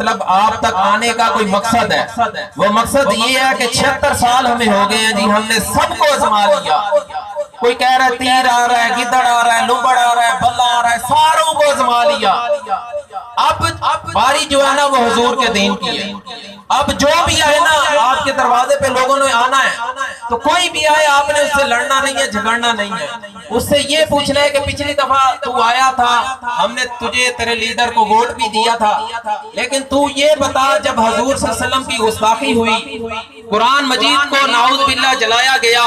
مطلب آپ تک آنے کا کوئی مقصد ہے، وہ مقصد یہ ہے کہ 76 سال ہمیں ہو گئے ہیں جی، ہم نے سب کو آزما لیا۔ کوئی کہہ رہا ہے تیر آ رہا ہے، گدڑ آ رہا ہے، لبڑ آ رہا ہے، بلا آ رہا ہے، ساروں کو آزما لیا۔ اب باری جو ہے نا وہ حضور کے دین کی ہے۔ اب جو بھی آئے نا آپ کے دروازے پہ لوگوں نے آنا ہے، تو کوئی بھی آئے آپ نے اس سے لڑنا نہیں ہے، جھگڑنا نہیں ہے، اس سے یہ پوچھنا ہے کہ پچھلی دفعہ تو آیا تھا، ہم نے تجھے تیرے لیڈر کو ووٹ بھی دیا تھا، لیکن تو یہ بتا جب حضور صلی اللہ علیہ وسلم کی گستاخی ہوئی، قرآن مجید کو نعوذ باللہ جلایا گیا،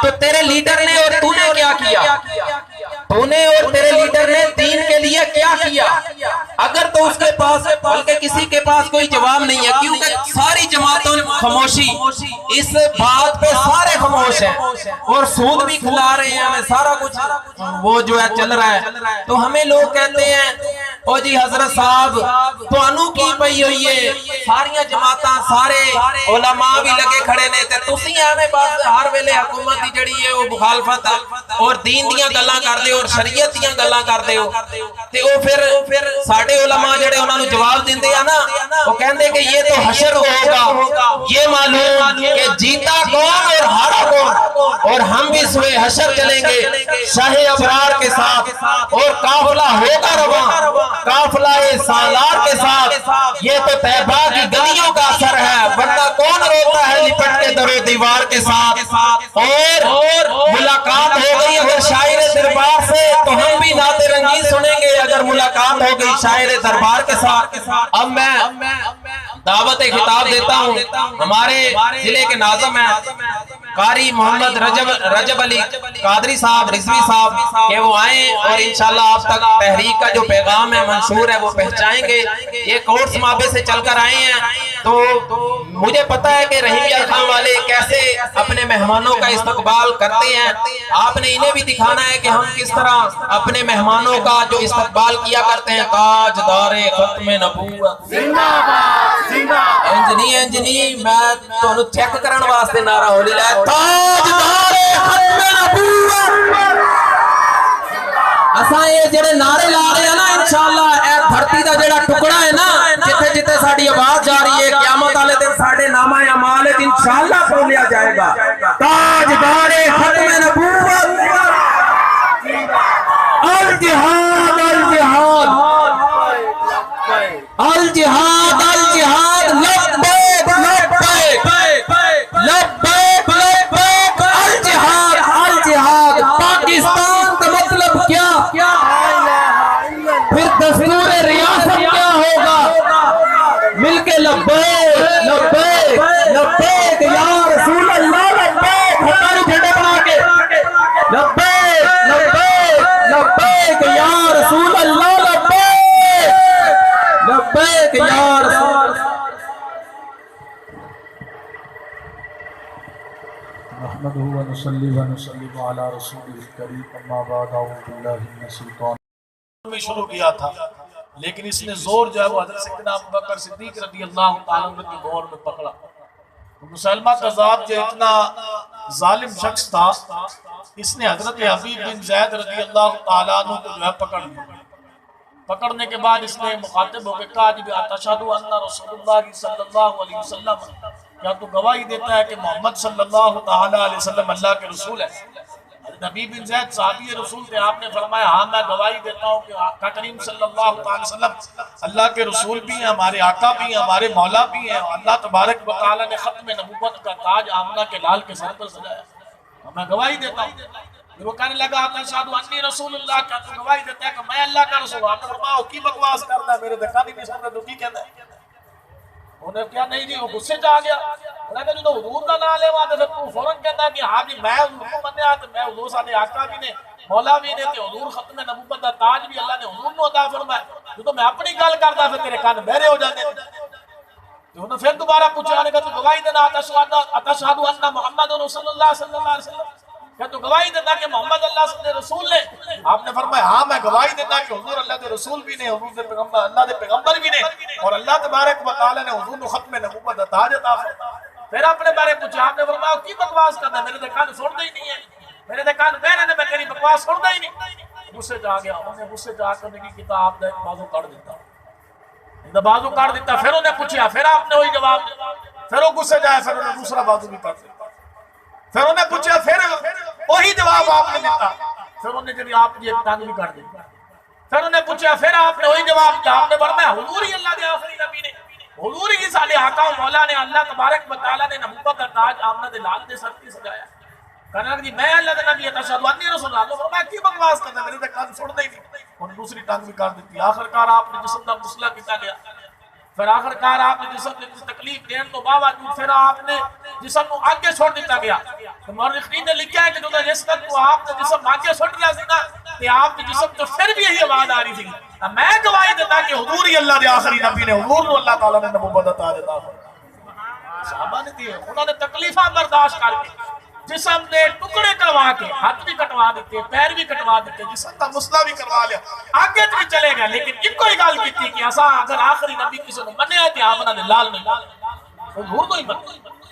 تو تیرے لیڈر نے اور تو نے کیا کیا؟ تو نے اور تیرے لیڈر نے دین کے لیے کیا کیا؟ اگر تو اس کے پاس بلکہ کسی کے پاس کوئی جواب نہیں ہے، کیونکہ ساری جماعتوں خاموشی، اس بات پہ سارے خاموش ہیں اور سود بھی کھلا رہے ہیں، ہمیں سارا کچھ وہ جو ہے چل رہا ہے، تو ہمیں لوگ کہتے ہیں او جی حضرت صاحب تو انو کی پئی ہوئی ہے، ساریاں جماعتاں سارے علماء بھی لگے کھڑے نے تے تسی ہمیں بس ہر ویلے حکومت دی جڑی ہے وہ مخالفت اور دین دیاں گلاں کر دے اور شریعت دیاں گلاں کر دے ہو، تے او پھر ساڈے علماء جڑے انہاں نو جواب دیندے ہیں نا، وہ کہندے کہ یہ تو حشر ہوگا، یہ معلوم کہ جیتا کون اور ہارا کون، اور ہم بھی سوئے حشر چلیں گے شاہ ابرار کے ساتھ، اور قافلہ ہوگا رواں قافلہ سالار کے ساتھ، یہ تو طیبہ کی گلیوں کا اثر ہے، ورنہ کون روتا ہے لپٹ کے در و دیوار کے ساتھ۔ اور ملاقات ہو گئی اگر شاعر دربار سے تو ہم بھی نعت رنگین سنیں گے، اگر ملاقات ہو گئی شاعر دربار کے ساتھ۔ اب میں دعوت خطاب دیتا ہوں ہمارے ضلع کے ناظم ہیں قاری محمد رجب علی قادری صاحب رضوی صاحب، کہ وہ آئیں اور انشاءاللہ آپ تک تحریک کا جو پیغام ہے منشور ہے وہ پہنچائیں گے۔ یہ کورس مابے سے چل کر آئے ہیں، تو مجھے پتا ہے کہ رحیم یار خان والے کیسے اپنے مہمانوں کا استقبال کرتے ہیں، آپ نے انہیں بھی دکھانا ہے کہ ہم کس طرح اپنے مہمانوں کا جو استقبال کیا کرتے ہیں۔ تاجدار ختم نبوت زندہ باد، انجنی میں تو انہوں چیک کرن واسطے نعرہ ہو لیلہ ہے، تاجدار ختم نبوت۔ اساں یہ جڑے نعرے لا رہے ہیں نا انشاءاللہ اے دھرتی دا جڑا ٹکڑا ہے نا جتے جتے ساڑی آواز جا رہی ہے، قیامت والے دن ساڑے نامہ اعمال انشاءاللہ کھولیا جائے گا۔ تاجدار ختم نبوت، الجہاد الجہاد الجہاد الجہاد، لبیک لبیک لبیک لبیک، الجہاد الجہاد۔ پاکستان کا مطلب کیا؟ پھر دستور ریاست کیا ہوگا؟ مل کے لبیک لبیک لبیک یا رسول اللہ، لبیک ہماری جھنڈے بنا کے لبیک لبیک لبیک یا رسول اللہ، لبیک لبیک یا رسول اللہ۔ نحمده ونصلي ونسلم على رسوله الكريم، اما بعد، اعوذ باللہ من الشیطان میں شروع کیا تھا، لیکن اس نے زور جو ہے وہ حضرت سیدنا ابوبکر صدیق رضی اللہ تعالیٰ عنہ کی دور میں پکڑا۔ مسلمہ کذاب جو اتنا ظالم شخص تھا، اس نے حضرت حبیب بن زید رضی اللہ تعالیٰ عنہ کو جو ہے پکڑ لیا۔ پکڑنے کے بعد اس نے مخاطب ہو کے کہا جب اتشہد ان رسول اللہ صلی اللہ علیہ وسلم، کیا تو گواہی دیتا ہے کہ محمد صلی اللہ تعالیٰ علیہ وسلم اللہ کے رسول ہے؟ نبی بن زید صحابی رسول تھے، آپ نے فرمایا ہاں میں گواہی دیتا ہوں کہ آقا کریم صلی اللہ تعالیٰ علیہ وسلم اللہ کے رسول بھی ہیں، ہمارے آقا بھی ہیں، ہمارے مولا بھی ہیں، اللہ تبارک و تعالیٰ نے ختم نبوت کا تاج آمنہ کے لال کے سر پر سجایا، میں گواہی دیتا ہوں۔ پھر وہ کہنے لگا اتشہد انی رسول اللہ، کیا تو گواہی دیتا ہے کہ میں اللہ کا رسول ہوں؟ آپ نے فرمایا کی بکواس کرتا ہے، میرے دکھا نہیں سن رہا، تو کی کہتا ہے؟ انہیں کیا نہیں جی، وہ غصے جا گیا، انہوں نے جو حضور کا نام لے وہاں، پھر تو فوراں کہتا ہے کہ ہاں جی میں حضور کو مننے آتا، میں حضور سانے آقا بھی نے مولا بھی نے تے حضور ختم نبوت دا تاج بھی اللہ نے حضور نے عطا فرمایا، تو میں اپنی گل کرتا پھر تیرے کان بہرے ہو جاتے ہیں۔ تو انہوں نے پھر دوبارہ پوچھا، نے کہا تو گواہی دینا اتشہد ان محمد رسول اللہ صلی اللہ علیہ وسلم، کیا تو گواہی دینا کہ محمد اللہ صلی اللہ علیہ رسول نے؟ آپ نے فرمایا ہاں میں گواہی دینا کہ حضور اللہ دے رسول بھی نے، حضور دے پیغمبر اللہ دے پیغمبر بھی نے، اور اللہ تبارک و تعالی نے حضور کو ختم نبوت دا تاج عطا فرمایا۔ پھر اپنے بارے پوچھا، آپ نے فرمایا کی بکواس کرنا ہے، میرے دے کان سنتا ہی نہیں ہے، میرے دے کان بہرے نے، میں تیری بکواس سنتا ہی نہیں۔ غصے جا گیا، انہیں غصے جا کر کی کتاب دا ایک بازو کر دیتا، بازو کاٹ دیتا. پھر انہیں پوچھا, پھر آپ نے وہی جواب دیا. پھر وہ غصے جائے, پھر انہیں دوسرا بازو بھی کاٹ دیا. پھر انہیں پوچھا, پھر وہی جواب آپ نے دیتا. پھر انہیں جب آپ نے ایک ٹانگ بھی کاٹ دیا. پھر انہیں پوچھا, پھر آپ نے وہی جواب دیا. آپ نے فرمایا حضور ہی اللہ کے آخری نبی نے, حضور ہی سارے آقا و مولا نے, اللہ تبارک و تعالیٰ نے نبوت کا تاج آمنہ دے لال دے سر کی سجایا. کہنے لگا جی میں اللہ کے نبی اشہد انی رسول اللہ. فرمایا کی بکواس کرنا, میرے تک کان چھوڑ دے نہیں. اور دوسری ٹانگ بھی کاٹ دیتی. آخرکار آپ نے جسم کا مسئلہ کیتا گیا. پھر آخرکار آپ نے جسم کی تکلیف دین تو باوجود پھر آپ نے جسم کو آگے چھوڑ دیتا گیا. تو مورخین نے لکھا ہے کہ جو جس تک وہ آپ نے جسم آگے چھوڑ دیا سی نا, کہ آپ کے جسم تو پھر بھی یہی آواز آ رہی تھی, میں گواہی دیتا کہ حضور ہی اللہ کے آخری نبی نے, حضور کو اللہ تعالیٰ نے نبوت عطا دیتا. صحابہ نے دیے, انہوں نے تکلیفاں برداشت کر کے جسم نے ٹکڑے کروا کے, ہاتھ بھی کٹوا دیتے, پیر بھی کٹوا دیتے, جسم کا مسئلہ بھی کروا لیا, آگے بھی چلے گئے. لیکن ایک کوئی گال کی تھی کہ ایسا اگر آخری نبی کسی نے منیا ہے کہ آمنہ نے لال نہیں, حضور تو ہی بن.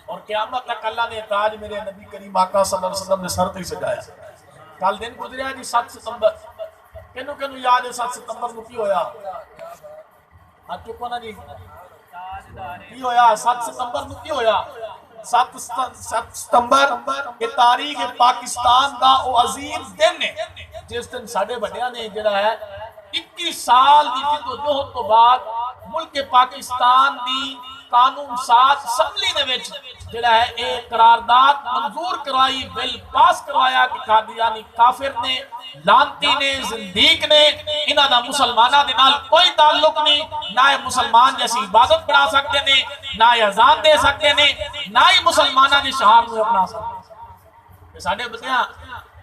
اور قیامت تک اللہ نے تاج میرے نبی کریم آقا صلی اللہ علیہ وسلم نے سر تے سجایا. کل دن گزریا جی 7 ستمبر. کنو کنو یاد ہے 7 ستمبر کو کی ہویا؟ ہاتھ چکو نا جی, کی ہویا 7 ستمبر کو کی ہویا؟ 7 ستمبر کے تاریخ پاکستان دا او عظیم دن ہے جس دن ساڑھے بڑھیا نے جڑا ہے 21 سال دی جدوجہد تو بعد ملک پاکستان دی قانون ساز اسمبلی نے وچ جڑا ہے ایک قرارداد منظور کروائی, بل پاس کروایا کہ قادیانی کافر نے, لانتی نے, زندیق نے, انہاں دا مسلمانہ دے نال کوئی تعلق نہیں, نہ یہ مسلمان جیسی عبادت بنا سکتے نے, نہ یہ اذان دے سکتے نے, نہ ہی مسلمانہ جی شہار میں اپنا سکتے. ساڑھے بتیاں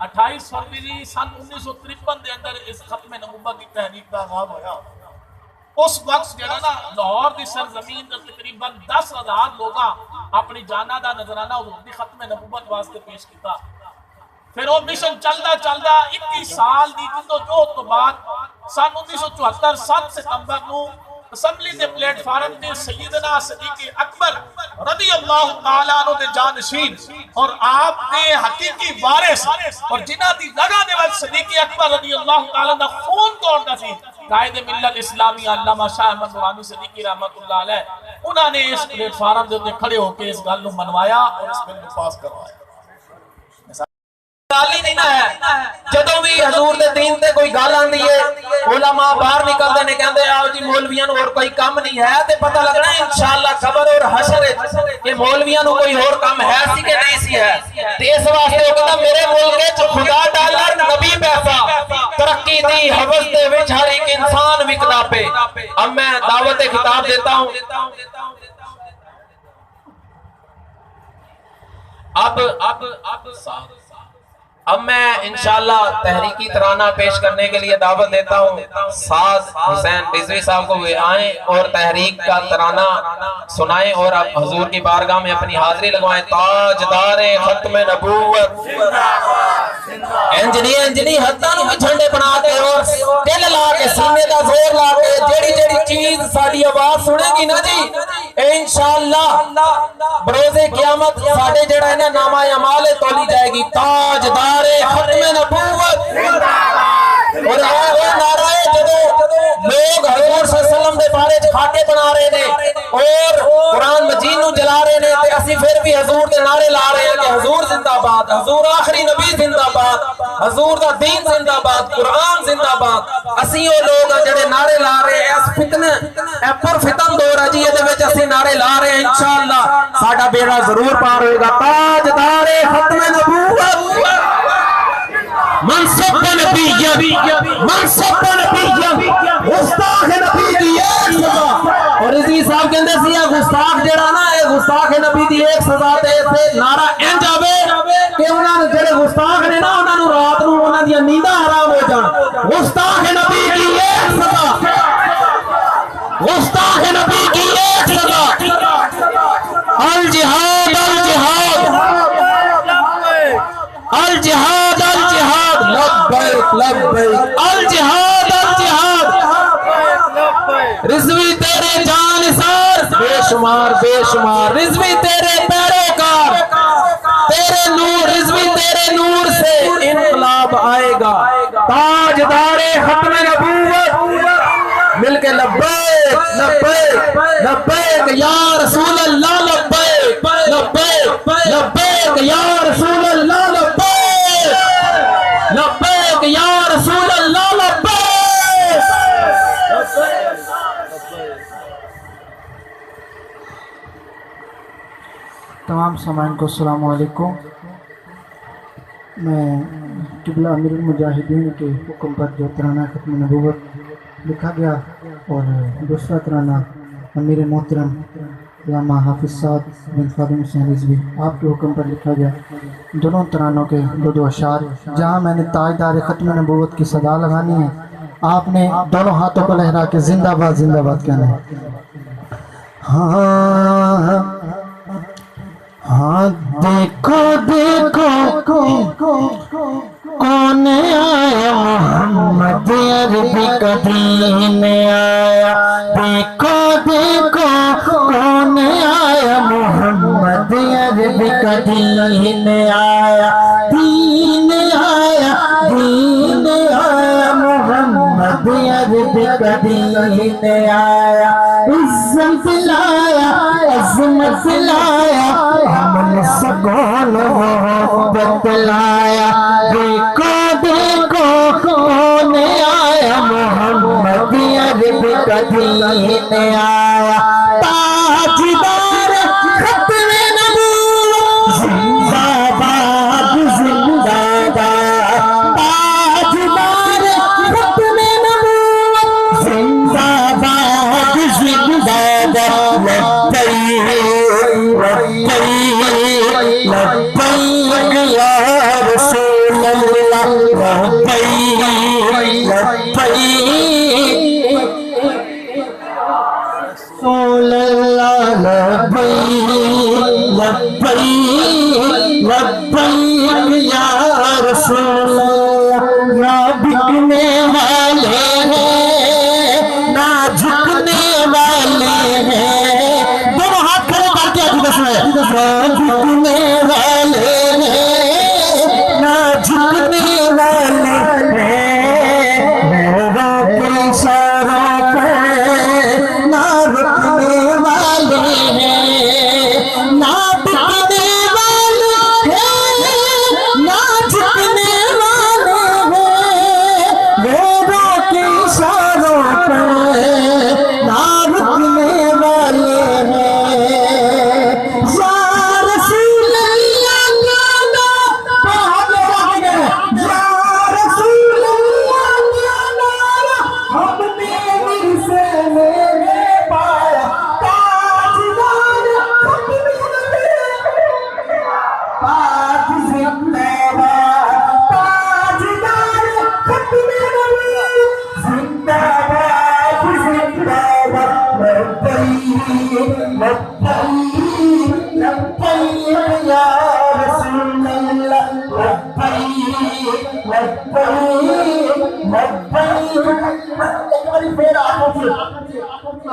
28 فروری سن 1953 دے اندر اس ختم نبوت کی تحریک کا آغاز ہویا. اس وقت جڑا نا لاہور دی سرزمین در تقریباً 10,000 لوگاں اپنی جانا دا نظرانہ حضور دی ختم نبوت واسطے پیش کیتا. پھر وہ مشن چلدا 21 سال دی جدوجہد تو بعد سن 1974 7 ستمبر نو اسمبلی دے پلیٹ فارم تے سیدنا صدیق اکبر رضی اللہ تعالیٰ عنہ دے جانشین اور آپ دے حقیقی وارث اور جنہ دی لگا دے وقت صدیق اکبر رضی اللہ تعالیٰ عنہ خون توڑنا سی, قائد ملت اسلامی علامہ شاہ احمد نورانی صدیقی رحمت اللہ علیہ, انہوں نے اس پلیٹ فارم دے کھڑے ہو کے اس گل کو منوایا اور اس بل کو پاس کروایا. گالی نہیں نہ ہے, جدوں بھی حضور دے دین تے کوئی گال آندی ہے علماء باہر نکلدے نے کہندے آؤ جی مولویاں نوں اور کوئی کم نہیں ہے, تے پتہ لگنا ہے انشاءاللہ خبر اور حشر کہ مولویاں نوں کوئی اور کم ہے سی کہ نہیں سی ہے. تے اس واسطے وہ کہندا میرے ملک وچ خدا ڈالر نبی پیسہ ترقی دی حوث دے وچ ہر ایک انسان وکدا پے. اب میں دعوت خطاب دیتا ہوں. اب میں انشاءاللہ تحریکی ترانہ پیش کرنے کے لیے دعوت دیتا ہوں. ساز حسین رضوی صاحب کو آئیں اور تحریک کا ترانہ سنائیں اور اب حضور کی بارگاہ میں اپنی حاضری لگوائیں. تاجدار ختم نبوت انجنی ہتھاں نوں جھنڈے بنا کے اور دل لا کے سینے دا زور لا کے جیڑی چیز ساری آواز سنے گی نا جی انشاءاللہ بروز قیامت ساڈے جڑا ہے نا نامہ اعمال تولی جائے گی. تاجدار ختم نبوت اور وہ نعرہ ہے جدو لوگ حضور صلی اللہ علیہ وسلم دے بارے خاکے بنا رہے نے اور قرآن مجید نو جلا رہے نے, تے اسی پھر بھی حضور دے نعرے لا رہے ہیں کہ حضور زندہ باد, حضور آخری نبی زندہ باد, حضور دا دین زندہ باد, قرآن زندہ باد. اسی وہ لوگ جڑے نعرے لا رہے ہیں اس فتنے اے پر فتن دور ہے جی, یہ دے وچ اسی نعرے لا رہے ہیں انشاءاللہ ساڈا بیڑا ضرور پار ہوئے گا. تاجدار ختم نبوت منصب نبی منصب نبی گستاخ نبی دی ایک سزا. اور رضوی صاحب کہندے سی گستاخ جڑا نا اے گستاخ نبی دی ایک سزا تے تے نعرہ انج آوے کہ انہاں نے جڑے گستاخ نے نا انہاں نوں رات نوں انہاں دی نینداں حرام ہو جان. گستاخ نبی دی ایک سزا, گستاخ نبی کی ایک سزا. الجہاد الجہاد الجہاد الجہاد لبیک لبیک الجہاد الجہاد. رضوی تیرے جانثار بے شمار بے شمار, رضوی تیرے پیروکار, تیرے نور رضوی تیرے نور سے انقلاب آئے گا. تاجدار ختم نبوت مل کے لبیک لبیک لبیک یا رسول اللہ لبیک لبیک لبیک یا رسول اللہ لبیک لبیک یا رسول اللہ لبیک. تمام سامعین کو السلام علیکم. میں قبلہ امیر المجاہدین کے حکم پر جو ترانہ ختم نبوت لکھا گیا اور دوسرا ترانہ امیر محترم علامہ حافظ سعد بن خادم حسین رضوی آپ کے حکم پر لکھا گیا. دونوں ترانوں کے دو اشعار جہاں میں نے تاجدار ختم نبوت کی صدا لگانی ہے، آپ نے دونوں ہاتھوں کو لہرا کے زندہ باد کہنا ہے. ہاں دیکھو دیکھو کون آیا محمد عربی کا دین آیا. دیکھو دیکھو کون آیا محمد عربی کا دین آیا. دین آیا دین آیا محمد عربی کا دین آیا. عزت لایا عظمت لایا امن سکون محبت لایا. دیکھو دیکھو کون آیا محمد عربی کا دین آیا. تاجدار ختم نبوت زندہ باد زندہ باد. تاجدار ختم نبوت زندہ باد زندہ باد. لبیک لبیک یا رسول اللہ لبیک لبیک رسول اللہ لبیک لبیک لبیک یا رسول اللہ. نہ بکنے والے ہیں نہ جھکنے والے ہیں. دونوں ہاتھ کھڑے کر کے اجلس میں. نہ جھکنے والے ہیں نہ جھکنے والے ہیں. میرا کے اشاروں پہ نہ رکنے والے ہیں نہ بکنے والے ہیں نہ جھکنے والے ہیں. میرا کے اشاروں پہ نہ رکنے والے ہیں.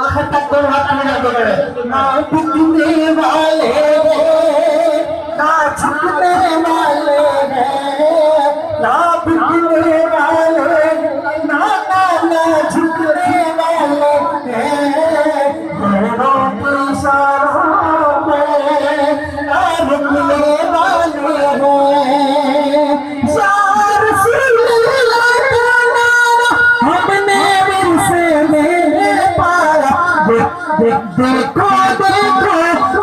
آخر تک دونوں ہاتھ میں نہ دے. نہ بکنے والے ہیں نہ جھکنے والے ہیں نہ بکنے والے نہ جھکنے والے ہیں. میروں کے اشاروں پہ نہ رکنے والے ہیں. یا رسول اللہ کا نام ہم نے ورثے میں پایا. دیکھو دیکھو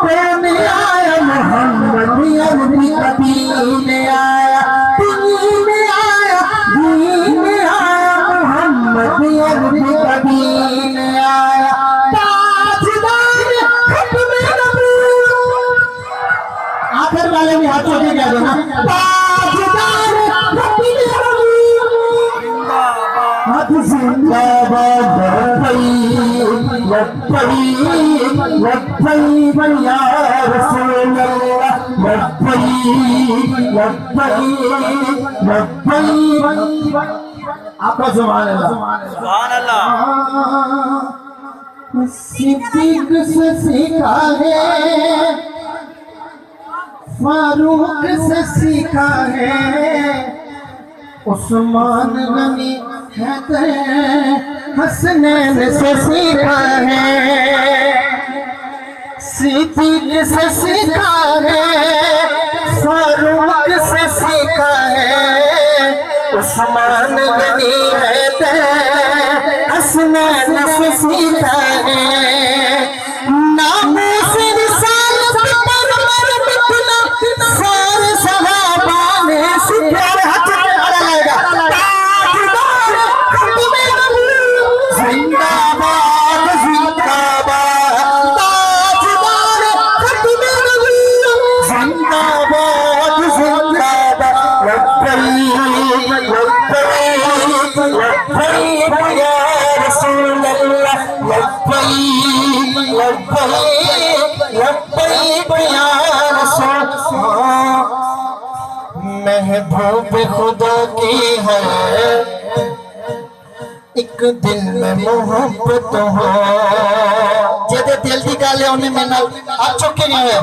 کون آیا محمد عربی کا دین آیا. دین آیا دین آیا محمد عربی کا دین آیا. تاجدار ختم نبوت آخر والے بھی ہاتھوں سے کہہ دو نا. تاجدار ختم نبوت زندہ باد لبیک لبیک لبیک یا رسول اللہ لبیک لبیک لبیک. آپ کا سبحان اللہ سبحان اللہ. صدیق سے سیکھا ہے فاروق سے سیکھا ہے عثمان غنی حیدر حسنین سے سیکھا ہے، صدیق سے سیکھا ہے، فاروق سے سیکھا ہے، عثمان غنی حیدر حسنین سے سیکھا ہے، ناموس رسالت پر مرمتنا سارے صحابہ نے سیکھا ہے۔ زندہ باد زندہ باد تاجدار ختم نبوت، زندہ باد زندہ باد، لبیک لبیک لبیک یا رسول اللہ، لبیک لبیک لبیک یا رسول اللہ۔ محبوب خدا کی ہے ایک دل میں محبت ہو، جدے دل دی گل ہے انہیں میں نال آپ چکے نہیں ہوئے،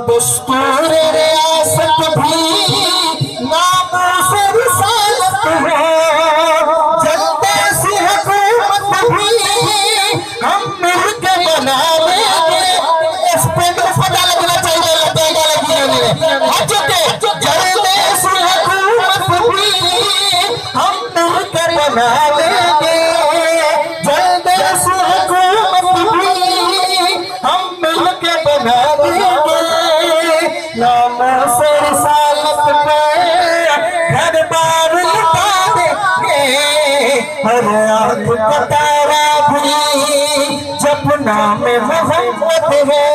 دستور ریاست بھی ناموس رسالت ہو، جلدے سی حکومت بھی ہم مل کے بنا لیں گے، اس پہ تو پتہ لگنا چاہیے لگے گا لگی آپ چکے، جلدے سی حکومت بھی ہم مل کر بنا لیں گے، جلد سے حکومت بھی ہم مل کے بنا لیں گے، ناموس رسالت پہ گھر بار لٹا دیں گے، ہر آنکھ کا تارا بھی جب نام محمد ہے،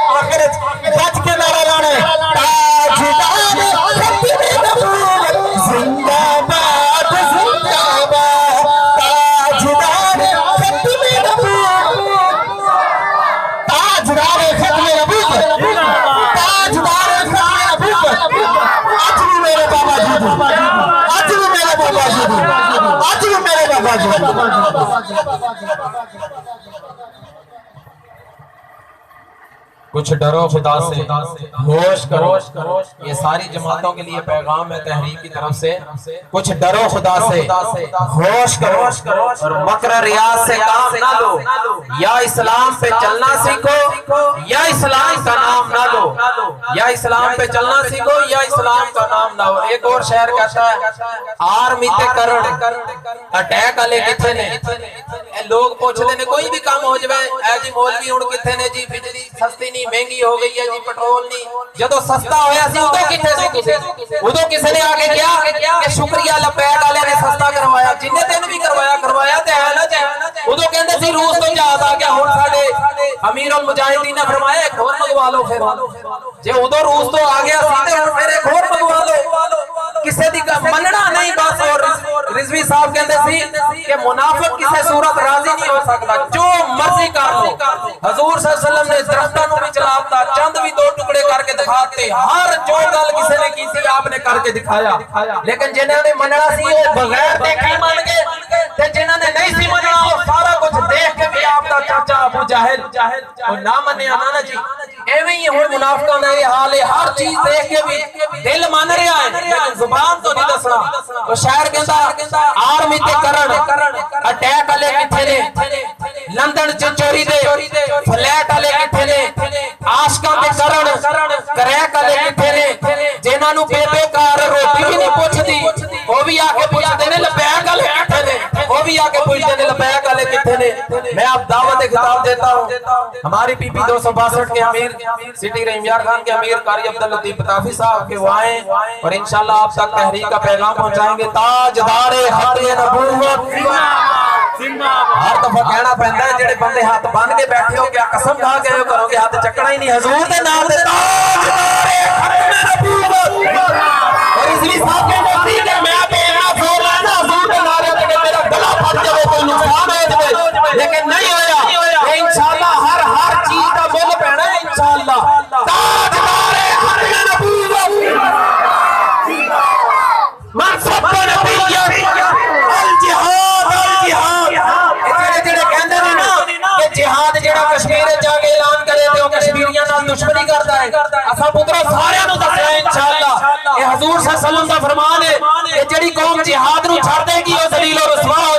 آخر گج کے نعرہ لانا ہے، تاجدار ختم نبوت، زندہ باد زندہ باد تاجدار ختم نبوت، تاجدار ختم نبوت، تاجدار ختم نبوت، آج بھی میرے بابا جی دی، آج بھی میرے بابا جی دی، آج بھی میرے بابا جی دی۔ کچھ ڈرو خدا سے ہوش کرو، یہ ساری جماعتوں کے لیے پیغام ہے تحریک کی طرف سے، کچھ ڈرو خدا سے ہوش کرو اور مکر ریاض سے کام نہ لو، یا اسلام پہ چلنا سیکھو یا اسلام کا نام نہ لو، یا اسلام پہ چلنا سیکھو یا اسلام کا نام نہ لو۔ ایک اور شہر کہتا ہے آرمی تے کرڑ اٹیک والے کتنے نے، لوگ پوچھتے نے کوئی بھی کام ہو جائے اے جی مولوی ہن کتنے نے جی، بجلی سستی نہیں مہنگی ہو گئی ہے جی، پٹرول نہیں، جدو سستا ہویا سی ادو کتنے سی تسی، ادو کسی نے آگے کیا کہ شکریہ لبیک والے نے سستا کروایا، جن دن بھی کروایا تے ہے نا جی، ادو کہندے سی روس تو جہاز آ گیا، ہن ساڈے امیر المجاہدین نے فرمایا ایک اور منگوا لو، پھر جے ادو روس تو آ گیا سی تے ہن پھر ایک اور منگوا لو، کسی دی مننا نہیں بس۔ اور رضوی صاحب کہندے سی کہ منافق کسی صورت راضی نہیں ہو سکتا، جو مرضی کر لو۔ حضور صلی اللہ علیہ وسلم نے درختاں نوں بھی چلاتا، چند بھی دو ٹکڑے کر کے دکھاتے، ہر جو گل کسی نے کی تھی آپ نے کر کے دکھایا، لیکن جنہوں نے مننا سی وہ بغیر دیکھے من گئے، تے جنہوں نے نہیں سی مننا وہ سارا کچھ دیکھ کے بھی آپ دا چاچا ابو جہل وہ نہ منیا نا جی۔ ایویں ہی ہن منافقاں دا یہ حال ہے، ہر چیز دیکھ کے بھی دل مان رہا ہے لیکن زبان تو نہیں دسنا۔ تو شاعر کہندا آرمی تے کرن اٹیک والے کتھے نے، لندن چ چوری دے فلیٹ والے کتھے نے، عاشقاں تے کرن کریک والے کتھے نے، جنہاں نوں بے کار روٹی بھی نہیں پوچھدی وہ بھی آ کے پوچھدے نے لبیک والے کتھے نے، وہ بھی آ کے پوچھدے نے لبیک والے کتھے نے۔ میں اب دعوت خطاب دیتا ہوں ہماری پی پی 262 کے امیر سٹی رحیم یار خان کے امیر قاری عبداللطیف طافی صاحب کے وہ آئیں اور انشاءاللہ آپ تک تحریک کا پیغام پہنچائیں گے۔ تاجدار ختم نبوت، ہر دفعہ کہنا پہنتا ہے جڑے بندے ہاتھ بن کے بیٹھے ہو کیا قسم کھا کے کرو گے ہاتھ چکنا ہی نہیں، حضور دے نام دے تاجدار ختم نبوت۔ اور رضوی صاحب کے نزدیک ہے میں اب اینا پھول لانا حضور دے نعرے تے کہ میرا گلا پھٹ جائے کوئی نقصان ہے جائے، لیکن نہیں ہویا۔ انشاءاللہ ہر چیز کا مل پینا ہے انشاءاللہ۔ تاجدار ختم نبوت، منصب نبی الجہاد الجہاد، جڑے کہندے نے نا کہ جہاد جڑا کشمیر جا کے اعلان کرے تے او کشمیریاں نال دشمنی کردا ہے، اساں پترو سارے نوں دسیا انشاءاللہ۔ یہ حضور صلی اللہ علیہ وسلم دا فرمان ہے کہ جڑی قوم جہاد نوں چھڑ دے گی او ذلیل و رسوا ہو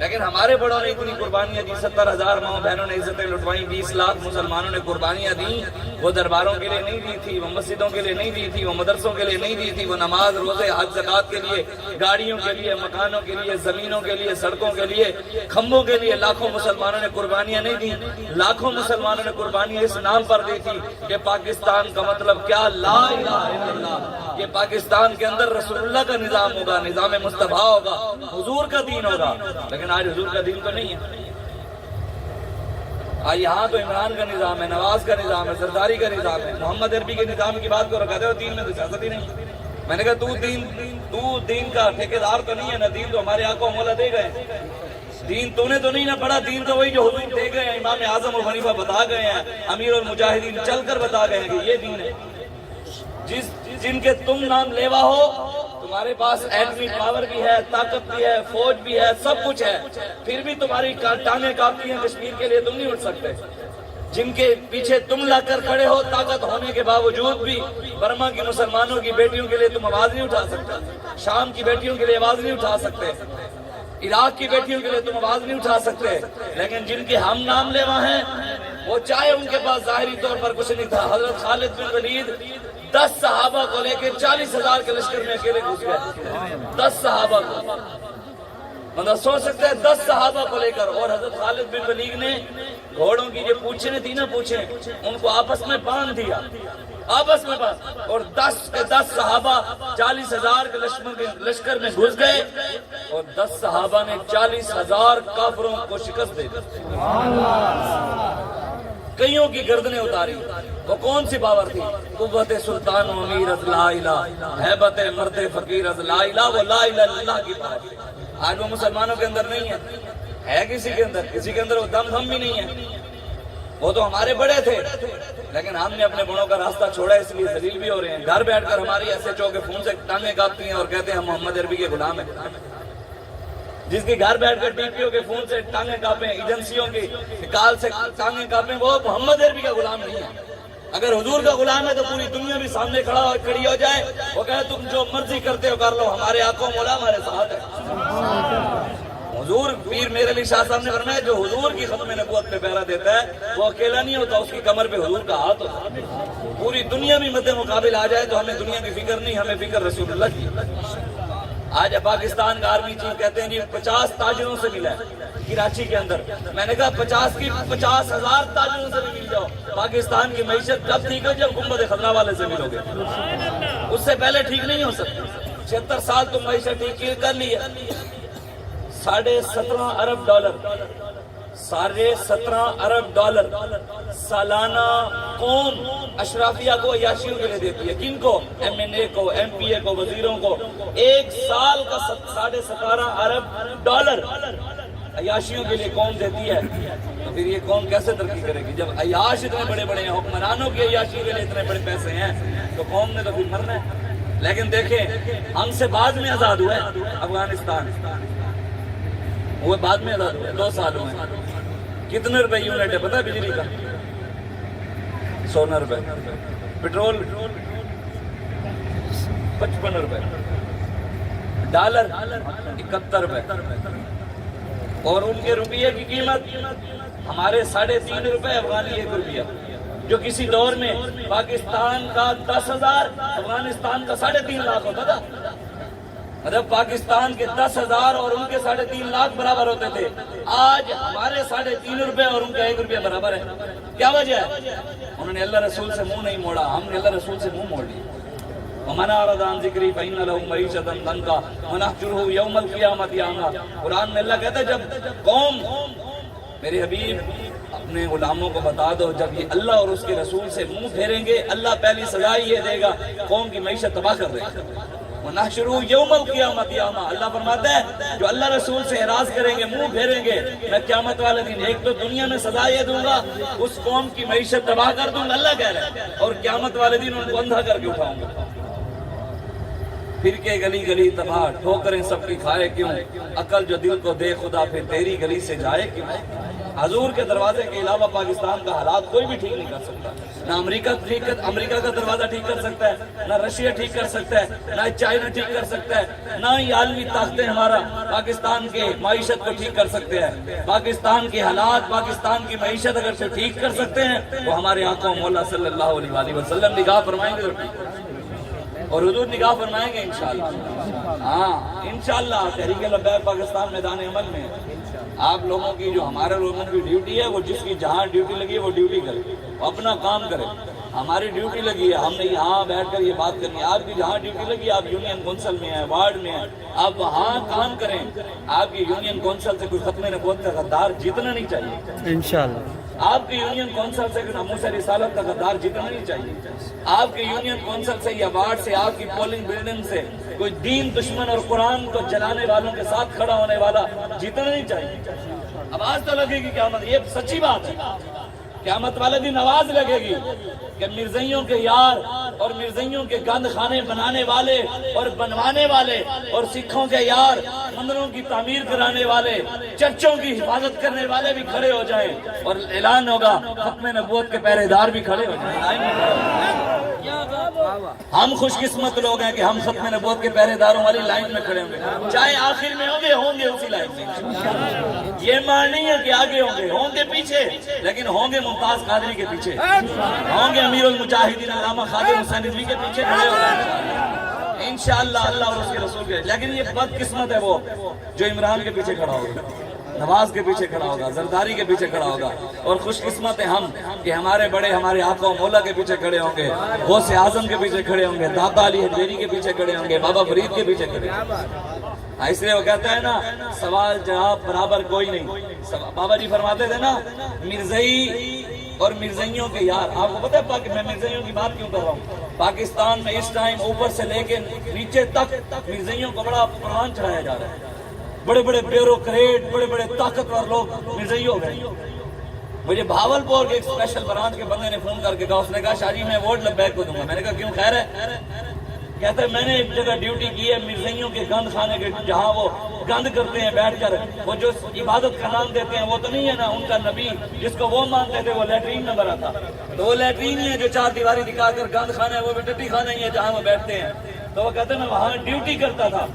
لیکن ہمارے بڑوں نے اتنی قربانیاں دی، 70,000 ماں بہنوں نے عزتیں لٹوائیں، 20 لاکھ مسلمانوں نے قربانیاں دیں. وہ درباروں کے لیے نہیں دی تھی، وہ مسجدوں کے لیے نہیں دی تھی، وہ مدرسوں کے لیے نہیں دی تھی، وہ نماز روزے حج زکات کے لیے، گاڑیوں کے لیے، مکانوں کے لیے، زمینوں کے لیے، سڑکوں کے لیے، کھمبوں کے لیے لاکھوں مسلمانوں نے قربانیاں نہیں دی. لاکھوں مسلمانوں نے قربانیاں اس نام پر دی تھی کہ پاکستان کا مطلب کیا، لا الہ الا اللہ، کہ پاکستان کے اندر رسول اللہ کا نظام ہوگا، نظام مصطفیٰ ہوگا، حضور کا دین ہوگا. لیکن آج حضور کا دین تو نہیں ہے. آج یہاں تو عمران کا نظام ہے، نواز کا نظام ہے، زرداری کا نظام ہے. محمد عربی کے نظام کی بات کرو، کہتے ہو دین میں تو سیاست ہی نہیں. میں نے کہا تو دین کا ٹھیکیدار تو نہیں ہے نا، دین تو ہمارے آقا و مولا دے گئے. دین تو نے تو نہیں نہ پڑھا، دین تو وہی جو حضور دے گئے ہیں، امام اعظم ابو حنیفہ بتا گئے ہیں، امیر المجاہدین چل کر بتا گئے ہیں کہ یہ دین ہے. جن کے تم نام لیوا ہو، تمہارے پاس ایٹمی پاور بھی ہے، طاقت بھی ہے، فوج بھی ہے، سب کچھ ہے، پھر بھی تمہاری ٹانگیں کانپتی ہیں کشمیر کے لیے، تم نہیں اٹھ سکتے. جن کے پیچھے تم لا کر کھڑے ہو، طاقت ہونے کے باوجود بھی برما کی مسلمانوں کی بیٹیوں کے لیے تم آواز نہیں اٹھا سکتے، شام کی بیٹیوں کے لیے آواز نہیں اٹھا سکتے، عراق کی بیٹیوں کے لیے تم آواز نہیں اٹھا سکتے. لیکن جن کے ہم نام لیوا ہیں، وہ چاہے ان کے پاس ظاہری طور پر کچھ نہیں تھا. حضرت خالد بن ولید 10 صحابہ کو لے کے 40,000 کے لشکر میں اکیلے گھس گئے. 10 صحابہ کو، مطلب سوچ سکتے ہیں 10 صحابہ کو لے کر. اور حضرت خالد بن ولید نے گھوڑوں کی جو پوچھیں تھی نا، پوچھیں ان کو آپس میں باندھ دیا، آپس میں باندھ، اور 10 کے 10 صحابہ 40,000 کے لشکر میں گھس گئے، اور 10 صحابہ نے 40,000 کافروں کو شکست دے دی. کئیوں کی گردنیں اتاری. وہ کون سی پاور تھی؟ قوت سلطان و امیر از لا الہ، ہیبت مرد فقیر از لا الہ، وہ لا الہ الا اللہ کی پاور. آج وہ مسلمانوں کے اندر نہیں ہے کسی کے اندر وہ دم بھی نہیں ہے. وہ تو ہمارے بڑے تھے، لیکن ہم نے اپنے بڑوں کا راستہ چھوڑا، اس لیے ذلیل بھی ہو رہے ہیں. گھر بیٹھ کر ہماری ایسے چو کے فون سے ٹانگیں کاپتی ہیں اور کہتے ہیں ہم محمد عربی کے غلام ہیں. جس کے گھر بیٹھ کر ٹی پی او کے فون سے ٹانگیں کاپیں، ایجنسیوں کی کال سے ٹانگیں کاپیں، وہ محمد عربی کا غلام نہیں ہے. اگر حضور کا غلام ہے تو پوری دنیا بھی سامنے کھڑی ہو جائے، وہ کہے تم جو مرضی کرتے ہو کر لو، ہمارے آقا و مولا ہمارے ساتھ ہے. حضور پیر میرے علی شاہ صاحب نے فرمایا جو حضور کی ختم نبوت پہ پہرا دیتا ہے وہ اکیلا نہیں ہوتا، اس کی کمر پہ حضور کا ہاتھ ہوتا ہے. پوری دنیا بھی مد مقابل آ جائے تو ہمیں دنیا کی فکر نہیں، ہمیں فکر رسول اللہ کی. آج پاکستان کا آرمی چیف کہتے ہیں جی 50 تاجروں سے ملا ہے کراچی کے اندر. میں نے کہا 50,000 تاجروں سے بھی مل جاؤ. پاکستان کی معیشت کب ٹھیک ہو جب گنبد خضرا والے سے ملو گے، اس سے پہلے ٹھیک نہیں ہو سکتی. 76 سال تم معیشت ٹھیک کر لی ہے. 17.5 ارب ڈالر، 17.5 ارب ڈالر سالانہ قوم اشرافیہ کو، عیاشیوں کے لیے دیتی ہے. کن کو؟ ایم این اے کو، ایم پی اے کو، وزیروں کو. ایک سال کا 17.5 ارب ڈالر عیاشیوں کے لیے قوم دیتی ہے. تو پھر یہ قوم کیسے ترقی کرے گی جب عیاش اتنے بڑے بڑے ہیں، حکمرانوں کی عیاشی کے لیے اتنے بڑے پیسے ہیں، تو قوم نے تو پھر مرنا ہے. لیکن دیکھیں ہم سے بعد میں آزاد ہوا ہے افغانستان، وہ بعد میں آزاد ہوا ہے 2 سالوں میں. کتنے روپے یونٹ ہے پتہ ہے بجلی کا؟ 100 روپے. پیٹرول 55 روپے. ڈالر 71 روپے. اور ان کے روپیے کی قیمت ہمارے 3.5 روپے افغانی 1 روپیہ، جو کسی دور میں پاکستان کا 10,000 افغانستان کا 3.5 لاکھ ہوتا تھا. مطلب پاکستان کے 10,000 اور ان کے 3.5 لاکھ برابر ہوتے تھے. آج ہمارے 3.5 روپے اور ان کا 1 روپیہ برابر ہے. کیا وجہ ہے؟ انہوں نے اللہ رسول سے منہ نہیں موڑا، ہم نے اللہ رسول سے منہ موڑ لیا. وَمَنْ أَعْرَضَ عَنْ ذِكْرِي فَإِنَّ لَهُ مَعِيشَةً ضَنكًا وَنَحْشُرُهُ يَوْمَ الْقِيَامَةِ أَعْمَىٰ. قرآن میں اللہ کہتا ہے جب قوم، میرے حبیب اپنے غلاموں کو بتا دو، جب یہ اللہ اور اس کے رسول سے منہ پھیریں گے، اللہ پہلی سزا یہ دے گا قوم کی معیشت تباہ کر دے گا. وَنَحْشُرُهُ يَوْمَ الْقِيَامَةِ أَعْمَىٰ. اللہ فرماتا ہے جو اللہ رسول سے اعراض کریں گے، منہ پھیریں گے، میں قیامت والے دن ایک تو دنیا میں سزا یہ دوں گا، اس قوم کی معیشت تباہ کر دوں گا، اللہ کہہ رہا ہے، اور قیامت والے دن ان کو اندھا کر کے اٹھاؤں گا. پھر کے گلی گلی تباہ، ٹھوکریں سب کی کھائے کیوں، عقل جو دل کو دے خدا پھر تیری گلی سے جائے کیوں. حضور کے دروازے کے علاوہ پاکستان کا حالات کوئی بھی ٹھیک نہیں کر سکتا. نہ امریکہ کا دروازہ ٹھیک کر سکتا ہے، نہ رشیا ٹھیک کر سکتا ہے، نہ چائنا ٹھیک کر سکتا ہے، نہ ہی عالمی طاقتیں ہمارا پاکستان کے معیشت کو ٹھیک کر سکتے ہیں۔ پاکستان کے حالات، پاکستان کی معیشت اگر سے ٹھیک کر سکتے ہیں وہ ہمارے آقا مولا صلی اللہ علیہ وآلہ وسلم نگاہ فرمائیں گے تو ٹھیک ہے، اور حضور نگاہ فرمائیں گے انشاءاللہ۔ ہاں انشاءاللہ تحریک لبیک پاکستان میدان عمل میں آپ لوگوں کی جو ہمارے لوگوں کی ڈیوٹی ہے، وہ جس کی جہاں ڈیوٹی لگی ہے وہ ڈیوٹی کرے، وہ اپنا کام کرے۔ ہماری ڈیوٹی لگی ہے، ہم نے یہاں بیٹھ کر یہ بات کرنی ہے۔ آپ کی جہاں ڈیوٹی لگی ہے، آپ یونین کونسل میں ہیں، وارڈ میں ہیں، آپ وہاں کام کریں۔ آپ کی یونین کونسل سے کوئی ختم نبوت کا غدار جیتنا نہیں چاہیے انشاءاللہ۔ آپ کی یونین کونسل سے کوئی ناموس رسالت کا غدار جیتنا نہیں چاہیے۔ آپ کی یونین کونسل سے یا وارڈ سے، آپ کی پولنگ بلڈنگ سے کوئی دین دشمن اور قرآن کو جلانے والوں کے ساتھ کھڑا ہونے والا جیتنا نہیں چاہیے۔ اب آج تو لگے گی قیامت، یہ سچی بات ہے، قیامت والے دن آواز لگے گی کہ مرزائیوں کے یار اور مرزائیوں کے گند خانے بنانے والے اور بنوانے والے اور سکھوں کے یار مندروں کی تعمیر کرانے والے، چرچوں کی حفاظت کرنے والے بھی کھڑے ہو جائیں، اور اعلان ہوگا ختم نبوت کے پہرے دار بھی کھڑے ہو جائیں۔ ہم خوش قسمت لوگ ہیں کہ ہم ختم نبوت کے پہرے داروں والی لائن میں کھڑے ہوں گے، چاہے آخر میں ہوں گے اسی لائن میں۔ یہ مان نہیں ہے کہ آگے ہوں گے پیچھے، لیکن ہوں گے ممتاز قادری کے پیچھے، ہوں گے امیر المجاہدین علامہ خادم حسین رضوی کے پیچھے کھڑے ہو گئے انشاءاللہ، اللہ اور اس کے رسول کے۔ لیکن یہ بد قسمت ہے وہ جو عمران کے پیچھے کھڑا ہوگا، نواز کے پیچھے کھڑا ہوگا، زرداری کے پیچھے کھڑا ہوگا، اور خوش قسمت ہے ہم کہ ہمارے بڑے ہمارے آقا و مولا کے پیچھے کھڑے ہوں گے، غوث اعظم کے پیچھے کھڑے ہوں گے، داتا علی حجویری کے پیچھے کھڑے ہوں گے، بابا فرید کے پیچھے کھڑے ہوں گے۔ اس لیے وہ کہتا ہے نا، سوال جواب برابر کوئی نہیں۔ بابا جی فرماتے تھے نا، مرزائی اور مرزائیوں کے یار۔ آپ کو پتہ ہے میں مرزائیوں کی بات کیوں کر رہا ہوں؟ پاکستان میں اس ٹائم اوپر سے لے کے نیچے تک مرزائیوں کو بڑا پروان چڑھایا جا رہا ہے۔ بڑے بڑے بیوروکریٹ، بڑے بڑے طاقتور لوگ مرزائی ہو گئے۔ مجھے بھاولپور کے ایک اسپیشل برانچ کے بندے نے فون کر کے کہا، اس نے کہا شاہ جی میں ووٹ لبیک کو دوں گا۔ میں نے کہا کیوں، خیر ہے؟ کہتا ہے میں نے ایک جگہ ڈیوٹی کی ہے مرزائیوں کے گند خانے کے، جہاں وہ گند کرتے ہیں بیٹھ کر، وہ جو عبادت کا نام دیتے ہیں وہ تو نہیں ہے نا ان کا نبی جس کو وہ مانتے تھے، وہ لیٹرین نمبر آتا، تو وہ لیٹرین ہی ہے جو چار دیواری دکھا کر گند خانہ ہے، وہ بھی ٹٹی خانہ ہی ہے جہاں وہ بیٹھتے ہیں۔ تو وہ کہتے ہیں میں وہاں ڈیوٹی کرتا تھا،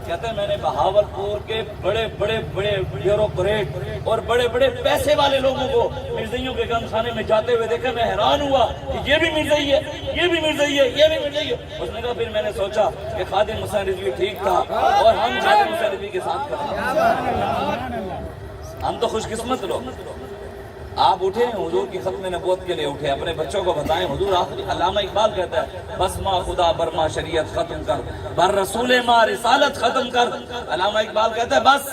کہتے ہیں میں نے بہاولپور کے بڑے بڑے بیوروکریٹ اور بڑے بڑے پیسے والے لوگوں کو مرزائیوں کے گند خانے میں جاتے ہوئے دیکھا، میں حیران ہوا کہ یہ بھی مرزائی ہے، یہ بھی مرزائی ہے، یہ بھی مرزائی ہے۔ اس نے کہا پھر میں نے سوچا کہ خادم حسین رضوی ٹھیک تھا اور ہم خادم حسین رضوی کے ساتھ کریں۔ ہم تو خوش قسمت لوگ۔ آپ اٹھیں حضور کی ختم نبوت کے لیے اٹھیں، اپنے بچوں کو بتائیں حضور آخری۔ علامہ اقبال کہتا ہے بس ما خدا برما شریعت ختم کر، بر رسول ما رسالت ختم کر۔ علامہ اقبال کہتا ہے بس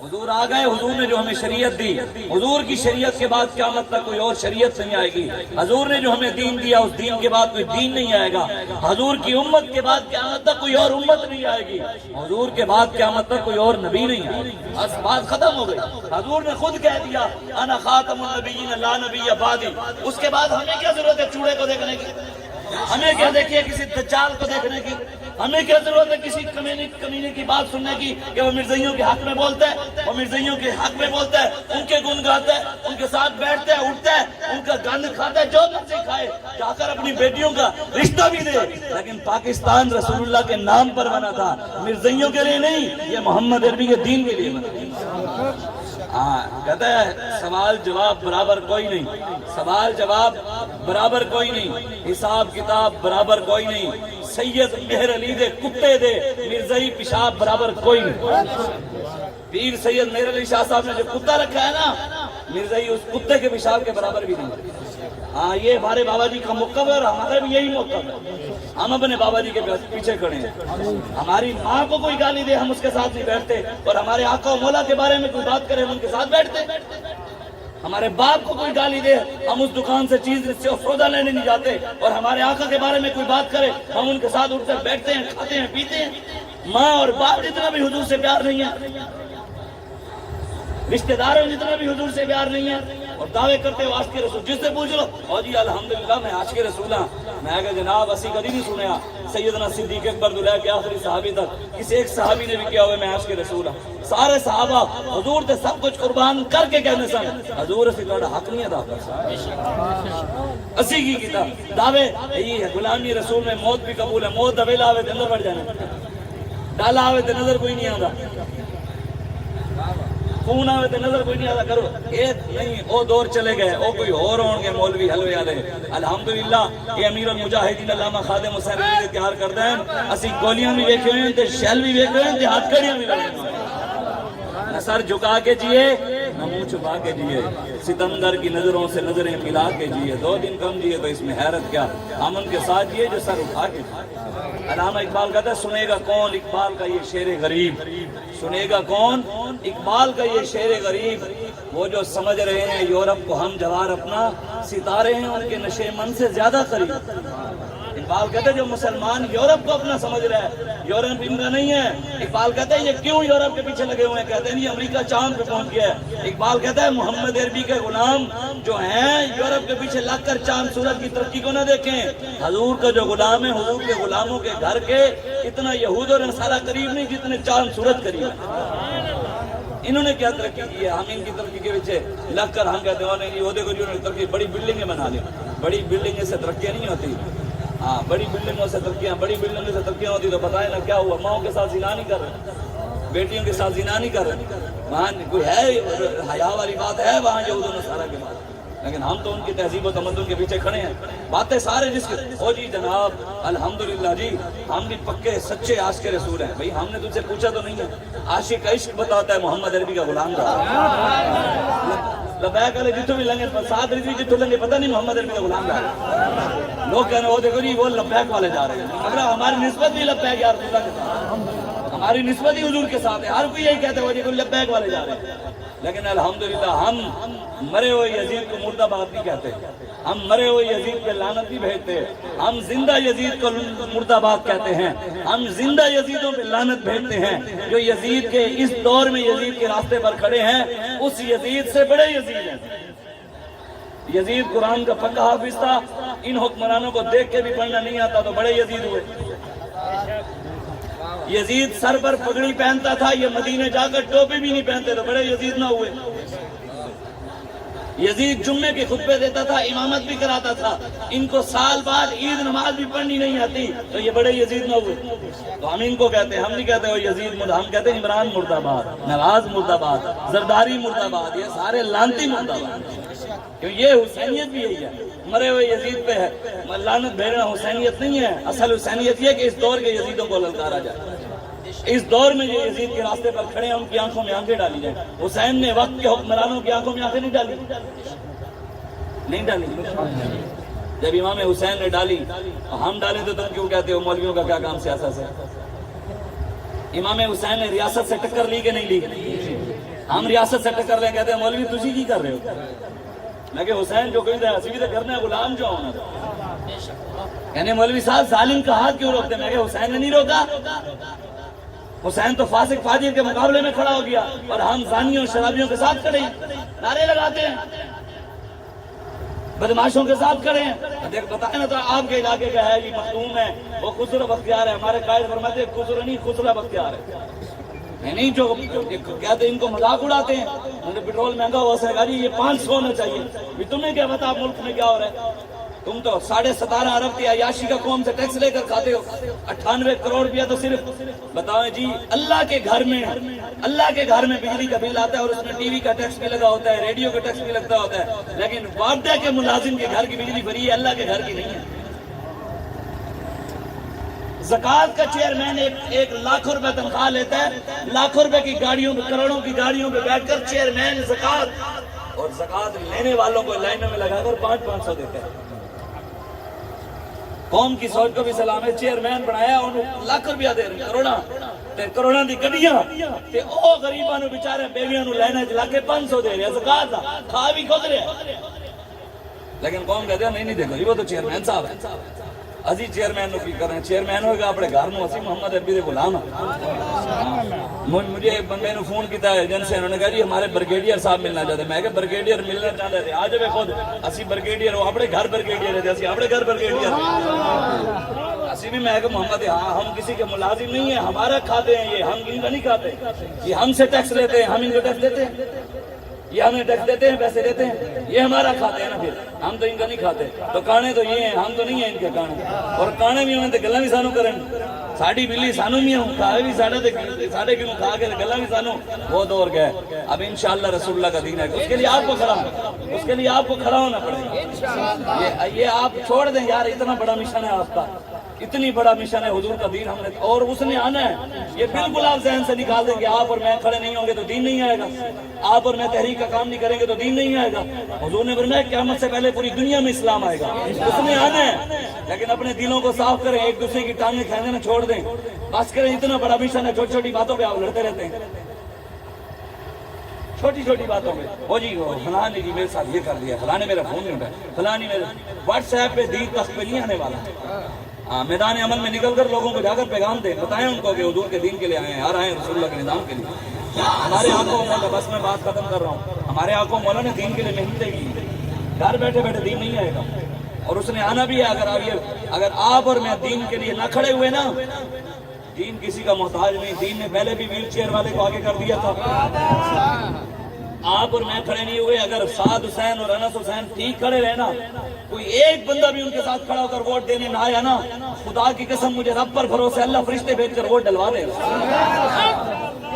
حضور آ گئے، حضور نے جو ہمیں شریعت دی، حضور کی شریعت کے بعد قیامت تک کوئی اور شریعت نہیں آئے گی۔ حضور نے جو ہمیں دین دیا، اس دین کے بعد کوئی دین نہیں آئے گا۔ حضور کی امت کے بعد قیامت تک کوئی اور امت نہیں آئے گی۔ حضور کے بعد قیامت تک کوئی اور نبی نہیں آئے گا۔ بس بات ختم ہو گئی۔ حضور نے خود کہہ دیا انا خاتم النبیین لا نبی بعدی۔ اس کے بعد ہمیں کیا ضرورت ہے چوڑے کو دیکھنے کی؟ ہمیں کیا دیکھیے کسی دجال کو دیکھنے کی؟ ہمیں کیا ضرورت ہے کسی کمینے کی بات سننے کی کہ وہ مرزائیوں کے حق میں بولتا ہے، وہ مرزائیوں کے حق میں بولتا ہے، ان کے گن گاتا ہے، ان کے ساتھ بیٹھتا ہے، اٹھتا ہے، ان کا گند کھاتا ہے، جو مرضی کھائے، جا کر اپنی بیٹیوں کا رشتہ بھی دے۔ لیکن پاکستان رسول اللہ کے نام پر بنا تھا، مرزائیوں کے لیے نہیں، یہ محمد عربی کے دین کے لیے بنا۔ کہتا ہے سوال جواب برابر کوئی نہیں، سوال جواب برابر کوئی نہیں، حساب کتاب برابر کوئی نہیں، سید مہر علی دے کتے دے مرزائی پیشاب برابر کوئی نہیں۔ پیر سید مہر علی شاہ صاحب نے جو کتا رکھا ہے نا، مرزائی اس کتے کے پیشاب کے برابر بھی نہیں۔ یہ ہمارے بابا جی کا موقف ہے اور ہمارا بھی یہی موقف ہے۔ ہم اپنے بابا جی کے پیچھے کھڑے ہیں۔ ہماری ماں کو کوئی گالی دے ہم اس کے ساتھ نہیں بیٹھتے، اور ہمارے آقا و مولا کے بارے میں کوئی بات کرے ہم ان کے ساتھ بیٹھتے۔ ہمارے باپ کو کوئی گالی دے ہم اس دکان سے چیز سے سودا لینے نہیں جاتے، اور ہمارے آقا کے بارے میں کوئی بات کرے ہم ان کے ساتھ اٹھتے بیٹھتے ہیں، کھاتے ہیں، پیتے ہیں۔ ماں اور باپ جتنا بھی حضور سے پیار نہیں ہے، رشتہ داروں جتنا بھی حضور سے پیار نہیں ہے، اور دعوے کرتے ہو عاشق رسول۔ جس سے پوچھ لو اور جی الحمدللہ میں عاشق رسول ہوں، میں کہا جناب اسی کبھی نہیں سنیا سیدنا صدیق اکبر دلہ کے آخری صحابی تک کسی ایک صحابی نے بھی کیا ہوئے میں عاشق رسول ہوں۔ سارے صحابہ حضور تے سب کچھ قربان کر کے کہنے سن، حضور سے تھوڑا حق نہیں ادا کر سکتے۔ اسی کی کتاب دعوے یہ ہے غلامی رسول میں موت بھی قبول ہے، موت دبیلا آوے تے اندر بڑھ جانا، ڈالا آوے تے نظر کوئی نہیں آتا، خون آوے تے نظر کوئی نہیں آتا، کرو اے نہیں او دور چلے گئے، او کوئی اور ہون گے مولوی حلوے والے۔ الحمدللہ یہ امیر المجاہدین علامہ خادم حسین علی تیار کردے ہیں، اسی گولیاں بھی ویکھے ہوئے ہیں تے شیل بھی ویکھے ہوئے ہیں تے ہاتھ کڑیاں بھی لگے ہوئے ہیں، نہ سر جھکا کے جیے نہ منہ چھپا کے جیے، ستمگر کی نظروں سے نظریں ملا کے جیے، 2 دن کم جیے تو اس میں حیرت کیا، ہم ان کے ساتھ جیے جو سر اٹھا کے جیے۔ علامہ اقبال کہتا ہے سنے گا کون اقبال کا یہ شعر غریب، سنے گا کون اقبال کا یہ شعر غریب، وہ جو سمجھ رہے ہیں یورپ کو ہم جوار اپنا، ستارے ہیں ان کے نشے من سے زیادہ قریب۔ اقبال کہتے ہیں جو مسلمان یورپ کو اپنا سمجھ رہا ہے، یورپ ان کا نہیں ہے۔ اقبال کہتے ہیں یہ کیوں یورپ کے پیچھے لگے ہوئے ہیں، کہتے ہیں یہ امریکہ چاند پہ پہنچ گیا ہے۔ اقبال کہتا ہے محمد عربی کے غلام جو ہیں یورپ کے پیچھے لگ کر چاند سورج کی ترقی کو نہ دیکھیں، حضور کا جو غلام ہے، حضور کے غلاموں کے گھر کے اتنا یہود اور نصارہ قریب نہیں جتنے چاند سورج قریب ہے۔ انہوں نے کیا ترقی کی ہے، ہم ان کی ترقی کے پیچھے لگ کر ہم کہتے ہیں نہیں وہ دیکھو جو ترقی، بڑی بلڈنگیں بنا لیں، بڑی بلڈنگیں سے ترقیاں نہیں ہوتی، ہاں بڑی بلڈنگوں سے ترقیاں ہوتی تو بتائیں نا کیا ہوا، ماؤں کے ساتھ زنا نہیں کر رہے، بیٹیوں کے ساتھ زنا نہیں کر رہے، وہاں کوئی ہے حیا والی بات ہے وہاں یہود و نصارہ کے بعد، لیکن ہم تو ان کی تہذیب و تمدن کے پیچھے کھڑے ہیں، باتیں سارے جس کے او جی جناب الحمدللہ جی ہم بھی پکے سچے عاشق رسول ہیں، بھئی ہم نے تجھ سے پوچھا تو نہیں ہے، عاشق عشق بتاتا ہے محمد عربی کا غلام کا، لبیک والے جتوں بھی لنگے ساتھ رضوی جتوں لنگے پتہ نہیں محمد عربی کا غلام کا، لوگ کہنے وہ دیکھو جی وہ لبیک والے جا رہے ہیں، اگر ہماری نسبت بھی لبیک یا رسول اللہ کے ساتھ، ہماری نسبت ہی حضور کے ساتھ ہے، ہر کوئی یہی کہتا ہے وہ دیکھو لبیک والے جا رہے ہیں، لیکن الحمدللہ ہم مرے ہوئے یزید کو مردہ باد نہیں کہتے، ہم مرے ہوئے یزید پہ لعنت نہیں بھیجتے، ہم زندہ یزید کو مردہ باد کہتے ہیں، ہم زندہ یزیدوں پہ لعنت بھیجتے ہیں، جو یزید کے اس دور میں یزید کے راستے پر کھڑے ہیں، اس یزید سے بڑے یزید ہیں۔ یزید قرآن کا پکا حافظ تھا، ان حکمرانوں کو دیکھ کے بھی پڑھنا نہیں آتا تو بڑے یزید ہوئے۔ یزید سر پر پگڑی پہنتا تھا، یہ مدینے جا کر ٹوپی بھی نہیں پہنتے تو بڑے یزید نہ ہوئے۔ یزید جمعے کے خطبے دیتا تھا، امامت بھی کراتا تھا، ان کو سال بعد عید نماز بھی پڑھنی نہیں آتی تو یہ بڑے یزید نہ ہوئے۔ تو ہم ان کو کہتے ہیں، ہم نہیں کہتے وہ یزید مردہ، ہم کہتے ہیں عمران مرد آباد، نواز مرد آباد، زرداری مرد آباد، یہ سارے لانتی مرد آباد، کیوں یہ حسینیت بھی یہی ہے، مرے ہوئے یزید پہ ہے، لعنت بھیجنا حسینیت نہیں ہے، اصل حسینیت یہ کہ اس دور کے یزیدوں کو للکارا جائے، اس دور میں جو یزید کے راستے پر کھڑے ہیں ان کی آنکھوں میں آنکھیں ڈالی جائیں۔ حسین نے وقت کے حکمرانوں کی آنکھوں میں آنکھیں نہیں ڈالی، جب امام حسین نے ڈالی ہم ڈالیں تو تم کیوں کہتے ہو مولویوں کا کیا کام سیاست سے؟ امام حسین نے ریاست سے ٹکر لی کہ نہیں لی؟ ہم ریاست سے ٹکر لیں کہتے ہیں مولوی تجھی کی کر رہے ہو، میں کہ حسین جو کوئی اسی بھی تو کرنا ہے، غلام جو ہونا کہنے مولوی صاحب ظالم کا ہاتھ کیوں روکتے؟ میں کہ حسین نے نہیں روکا، حسین تو فاسق فاجر کے مقابلے میں کھڑا ہو گیا اور ہم زانیوں شرابیوں کے ساتھ کھڑے ہیں، نعرے لگاتے ہیں، بدماشوں کے ساتھ کھڑے ہیں۔ دیکھ بتائیں نا تو آپ کے علاقے کا ہے جی مختوم ہے، وہ خسرو بختیار ہے، ہمارے قائد فرماتے ہیں خسرو نہیں خسرہ بختیار ہے، نہیں جو کہتے ہیں ان کو مذاق اڑاتے ہیں، انہوں نے پیٹرول مہنگا ہوا سرکاری یہ 500 ہونا چاہیے، تمہیں کیا پتا ملک میں کیا ہو رہا ہے، تم تو 17.5 ارب کی عیاشی کا قوم سے ٹیکس لے کر کھاتے ہو، 98 کروڑ روپیہ تو صرف بتائیں جی اللہ کے گھر میں بجلی کا بل آتا ہے اور اس میں ٹی وی کا ٹیکس بھی لگا ہوتا ہے، ریڈیو کا ٹیکس بھی لگتا ہوتا ہے، لیکن وعدہ کے ملازم کے گھر کی بجلی فری ہے، اللہ کے گھر کی نہیں ہے۔ زکوٰۃ کا چیئرمین 1 لاکھ روپے تنخواہ لیتا ہے، لاکھوں روپے کی گاڑیوں میں کروڑوں کی گاڑیوں میں بیٹھ کر چیئرمین زکوٰۃ اور زکوٰۃ لینے والوں کو لائنوں میں لگا کر 500 دیتے ہیں۔ قوم کی سوچ کو بھی سلام ہے، چیئرمین بنایا انہوں لاکھ روپیہ دے رہے کروڑاں دی گڈیاں تے او غریباں نو بیچارے بیویاں نو لینا چلا کے 500 دے رہے زکوٰۃ دا، کھا بھی خود رہے، لیکن قوم کہتے ہیں نہیں دیکھو جی وہ تو چیئرمین صاحب ہے، ازی چیئرمین نو کی کر رہے ہیں، چیئرمین ہوگا اپنے گھر نو اسی محمد عربی دے غلام ہیں۔ مجھے ایک بندے نے فون کیتا ہے ایجنٹ سے، انہوں نے کہا جی ہمارے بریگیڈیئر صاحب ملنا چاہتے ہیں، میں کہ بریگیڈیئر ملنا چاہتے تھے آج بھی خود اسی بریگیڈیئر وہ اپنے گھر بریگیڈیئر ہے، اسی اپنے گھر بریگیڈیئر اسی بھی میں کہ محمد ہاں ہم کسی کے ملازم نہیں ہیں، ہمارا کھاتے ہیں یہ، ہم ان کا نہیں کھاتے، یہ ہم سے ٹیکس لیتے ہیں، ہم ان کو ٹیکس دیتے ہیں۔ یہ ہمیں ٹیکس دیتے ہیں، پیسے دیتے ہیں، یہ ہمارا کھاتے ہیں نا، پھر ہم تو ان کا نہیں کھاتے، تو کانے تو یہ ہیں، ہم تو نہیں ہیں ان کے کانے، اور کانے بھی ہمیں تو گلا بھی سانو کریں، ساڑی بلی سانو بھی ہوں، کھائے بھی ساڑے کیوں کھا کے گلا بھی سانو، وہ دور گئے۔ اب انشاءاللہ رسول اللہ کا دین ہے، اس کے لیے آپ کو کھڑا ہونا، اس کے لیے آپ کو کھڑا ہونا پڑے گا۔ یہ آپ چھوڑ دیں یار، اتنا بڑا مشن ہے آپ کا، اتنی بڑا مشن ہے حضور کا دین ہم نے، اور اس نے آنا ہے، یہ بالکل آپ ذہن سے نکال دیں کہ آپ اور میں کھڑے نہیں ہوں گے تو دین نہیں آئے گا، آپ اور میں تحریک کا کام نہیں کریں گے تو دین نہیں آئے گا۔ حضور نے فرمایا قیامت سے پہلے پوری دنیا میں اسلام آئے گا، اس نے آنا ہے، لیکن اپنے دلوں کو صاف کریں، ایک دوسرے کی ٹانگیں کھینچنا نہ چھوڑ دیں، بس کریں، اتنا بڑا مشن ہے، چھوٹی چھوٹی باتوں پہ آپ لڑتے رہتے ہیں، چھوٹی چھوٹی باتوں میں، وہ جی فلاں نے جی میرے ساتھ یہ کر دیا، فلاں نے میرا فون نہیں اٹھایا، فلاں نے میرے واٹس ایپ پہ دین تک پہ نہیں آنے والا۔ ہاں، میدان عمل میں نکل کر لوگوں کو جا کر پیغام دیں، بتائیں ان کو کہ حضور کے دین کے لیے آئے ہیں، آ رہے ہیں رسول اللہ کے نظام کے لیے۔ ہمارے آنکھوں مولا، بس میں بات ختم کر رہا ہوں، ہمارے آنکھوں مولا نے دین کے لیے محنتیں کی، گھر بیٹھے بیٹھے دین نہیں آئے گا، اور اس نے آنا بھی ہے۔ اگر آپ اور میں دین کے لیے نہ کھڑے ہوئے نا، دین کسی کا محتاج نہیں، دین نے پہلے بھی ویل چیئر والے کو آگے کر دیا تھا، آپ اور میں کھڑے نہیں ہوئے۔ اگر سعد حسین اور انس حسین ٹھیک کھڑے رہے نا، کوئی ایک بندہ بھی ان کے ساتھ کھڑا ہو کر ووٹ دینے نہ آیا نا، خدا کی قسم مجھے رب پر بھروسے، اللہ فرشتے بھیج کر ووٹ ڈلوا دے گا۔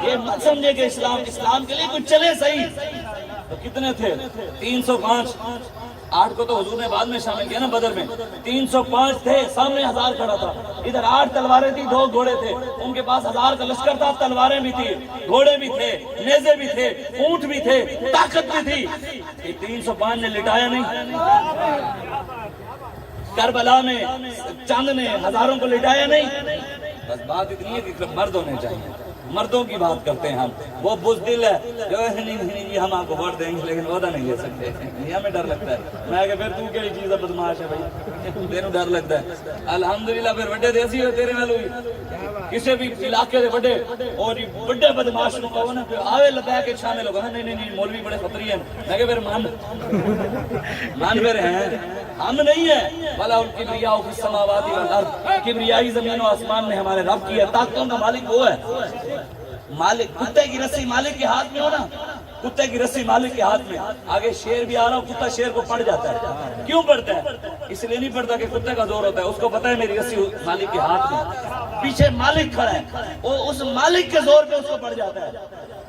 یہ مت سمجھے کہ اسلام کے لیے کچھ چلے صحیح، تو کتنے تھے؟ 305، 8 کو تو حضور نے بعد میں شامل کیا نا بدر میں، 305 تھے، سامنے 1000 کھڑا تھا، ادھر 8 تلواریں تھی، 2 گھوڑے تھے، ان کے پاس 1000 کا لشکر تھا، تلواریں بھی تھی، گھوڑے بھی تھے، نیزے بھی تھے، اونٹ بھی تھے، طاقت بھی تھی، یہ 305 نے لٹایا نہیں، کربلا میں چاند نے ہزاروں کو لٹایا نہیں۔ بس بات اتنی ہے کہ مرد ہونے چاہیے، مردوں کی بات کرتے ہیں ہم، وہ بزدل ہے جو نہیں ہم آپ کو ووٹ دیں گے لیکن وعدہ نہیں لے سکتے، یہ ہمیں ڈر لگتا ہے۔ میں کہ پھر تو کیا چیز ہے بدماش ہے بھائی، تیرے ڈر لگتا ہے۔ الحمدللہ پھر بڑے دیسی ہو تیرے میں کسی بھی علاقے دے بڑے اور بڑے بدماش کو کہو نا آوے لگا کے شامل ہوگا، نہیں نہیں نہیں مولوی بڑے خطری ہیں، میں کہ پھر مان پھر ہیں، ہم نہیں ہیں۔ بھلا ان کبریاء فی السماوات والارض، کبریائی زمین و آسمان میں ہمارے رب کی ہے، طاقتوں کا مالک وہ ہے۔ مالک کتے کی رسی مالک کے ہاتھ میں ہو نا، کتے کی رسی مالک کے ہاتھ میں، آگے شیر بھی آ رہا ہو، کتا شیر کو پڑ جاتا ہے۔ کیوں پڑتا ہے؟ اس لیے نہیں پڑتا کہ کتے کا زور ہوتا ہے، اس کو پتا ہے میری رسی مالک کے ہاتھ میں، پیچھے مالک کھڑا ہے، وہ اس مالک کے زور پہ اس کو پڑ جاتا ہے۔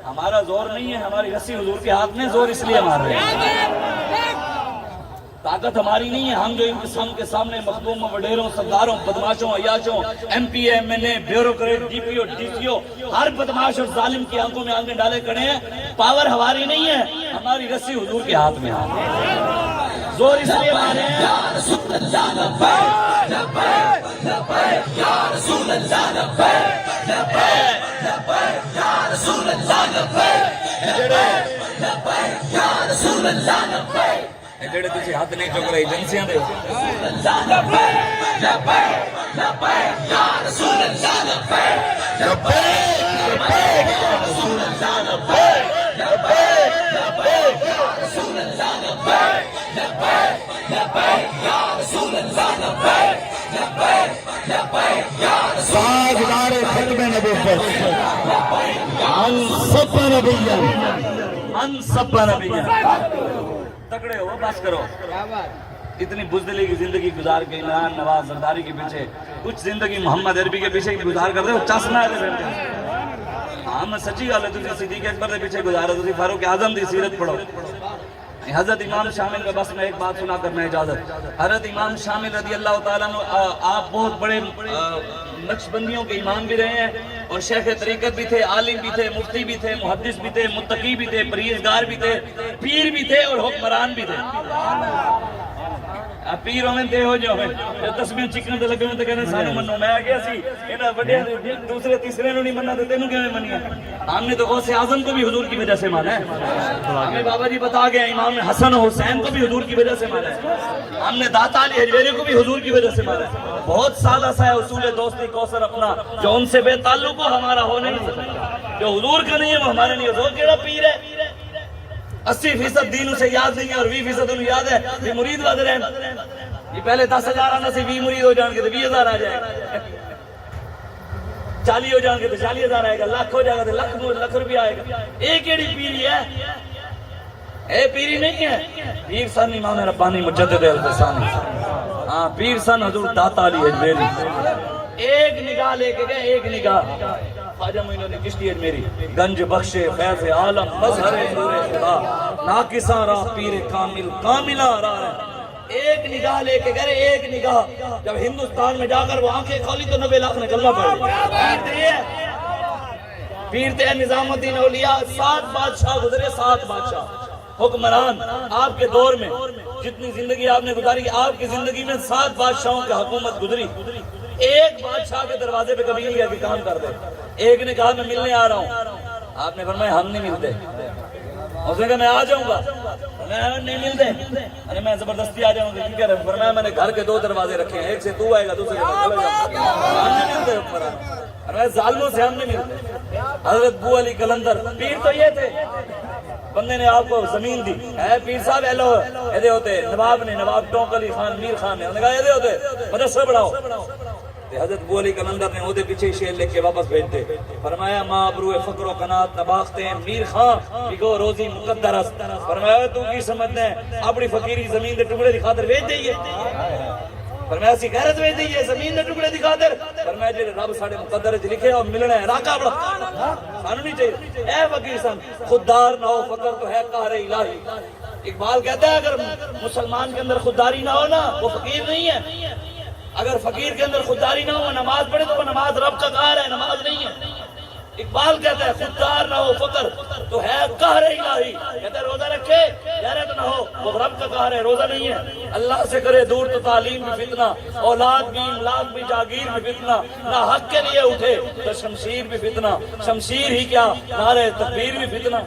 ہمارا زور نہیں ہے، ہماری رسی حضور کے ہاتھ میں، زور اس لیے مار رہے ہیں، طاقت ہماری نہیں ہے۔ ہم جو ان قسم کے سامنے مخدوموں، وڈیروں، سرداروں، بدماشوں، عیاشوں، M P M L A, bureaucrat, D P O, D C O, ہر بدماش اور ظالم کی آنکھوں میں آنکھیں ڈالے کھڑے ہیں، پاور ہماری نہیں ہے، ہماری رسی حضور کے ہاتھ میں ہے، زور اس لیے مارے ہیں۔ جڑے تسی ہاتھ نہیں چک رہے ایجنسیاں دے ساجدار ختم نبوت انصب نبیًا انصب نبیًا، تکڑے ہو، بس کرو۔ اتنی بزدلی کی زندگی گزار کے عمران نواز زرداری کے پیچھے، کچھ زندگی محمد عربی کے پیچھے گزار کرتے ہو، چسنا ہے ہاں میں سچی گل ہے، تسی صدیق اکبر کے پیچھے گزارو، تسی فاروق اعظم دی سیرت پڑھو۔ حضرت امام شامل کا بس میں ایک بات سنا کرنا اجازت۔ حضرت امام شامل رضی اللہ تعالیٰ عنہ، آپ بہت بڑے نقشبندیوں کے امام بھی رہے ہیں اور شیخ طریقت بھی تھے، عالم بھی تھے، مفتی بھی تھے، محدث بھی تھے، متقی بھی تھے، پرہیزگار بھی تھے، پیر بھی تھے اور حکمران بھی تھے۔ پیر ہوئے تے ہو جو ہوئے تسبیح چکن تے لگے ہوئے تے کہنے سانو منو، میں آگیا سی انہاں بڑے دوسرے تیسرے نو نہیں مننا تے تینوں کیویں منیا؟ ہم نے تو غوث اعظم کو بھی حضور کی وجہ سے مانا ہے، ہمیں بابا جی بتا گئے امام حسن و حسین کو بھی حضور کی وجہ سے مانا ہے، ہم نے داتا علی حجویری کو بھی حضور کی وجہ سے مانا ہے۔ بہت سادہ سا ہے اصول دوستی کوثر اپنا، جو ان سے بے تعلق ہو ہمارا ہو نہیں سکتا، جو حضور کا نہیں ہے وہ ہمارے نہیں ہے۔ حضور کیڑا پیر ہے؟ 80% دین اسے یاد نہیں ہے اور 20% انہوں یاد ہے، یہ مرید واد رہے یہ پہلے 10,000 آنا سی 20 مرید ہو جان کے تو 20,000 آ جائے گا، 40 ہو جان کے تو 40,000 آئے گا، لاکھ ہو جائے گا تو لاکھ روپیہ آئے گا۔ ایک ایڑی پیری ہے اے پیری نہیں ہے، پیر سن امام ربانی مجدد الفسانی، ہاں پیر سن حضور داتا علی اجمیری، ایک نگاہ لے کے گئے، ایک نگاہ خواجہ معین الدین چشتی اجمیری، گنج بخش فیض عالم مظہر نور خدا ناقصاں راہ پیر کامل کاملہ راہ ہے، ایک نگاہ لے کے گئے، ایک نگاہ، جب ہندوستان میں جا کر وہ آنکھیں کھولی تو 90 لاکھ نے کلمہ پڑھ لیا۔ پیر تے نظام الدین اولیاء 7 بادشاہ گزرے، 7 بادشاہ حکمران آپ کے دور میں، جتنی زندگی آپ نے گزاری، آپ کی زندگی میں 7 بادشاہوں کی حکومت گزری، ایک بادشاہ کے دروازے پہ کبھی نہیں گیا کہ کام کر دے، ایک نے کہا میں ملنے آ رہا ہوں، آپ نے فرمایا ہم نہیں ملتے، اس نے کہا میں آ جاؤں گا، نہیں ملتے، ارے میں زبردستی آ جاؤں گا، کی کہہ رہے ہیں؟ فرمایا میں نے گھر کے 2 دروازے رکھے ہیں، ایک سے تو آئے گا، دوسرے سے چلا جاؤں گا، ہم نہیں ملتے حکمران، ارے ظالموں سے ہم نہیں ملتے۔ حضرت بو علی قلندر پیر تو یہ تھے، بندے نے آپ کو زمین دی، اے پیر صاحب ایلو ایدے ہوتے، نواب نے، نواب ٹونک علی خان میر خان نے، انہوں نے کہا ایدے ہوتے مدرسہ بڑھاؤ، حضرت بو علی قلندر نے وہ دے پیچھے شیر لکھ کے واپس بھیج دے، فرمایا ماں ابرو فقر و قنات نباختے ہیں میر خان بگو روزی مقدر است، فرمایا تو کی سمجھتے ہیں اپنی فقیری زمین دے ٹکڑے دی خاطر بھیج دئیے، فرمایا اسی غیرت بھیج دئیے زمین دے ٹکڑے دی خاطر، فرمایا جی رب ساڑے مقدر چ لکھے اور ملنا ہے راکا بڑا سانو نہیں چاہیے، اے فقیر سن خوددار نہ ہو فقر تو ہے قہر الہی، اقبال کہتا ہے اگر مسلمان کے اندر خودداری نہ ہو نا وہ فقیر نہیں ہے، اگر فقیر کے اندر خودداری نہ ہو نماز پڑھے تو وہ نماز رب کا قہر ہے، نماز نہیں ہے۔ اقبال کہتا ہے خوددار نہ ہو فقر تو ہے قہر الہی، کہتا ہے روزہ رکھے غیرت نہ ہو وہ رب کا قہر ہے، روزہ نہیں ہے، اللہ سے کرے دور تو تعلیم بھی فتنہ، اولاد بھی املاک بھی جاگیر بھی فتنہ، نہ حق کے لیے اٹھے تو شمشیر بھی فتنہ، شمشیر ہی کیا نعرہ تکبیر بھی فتنہ۔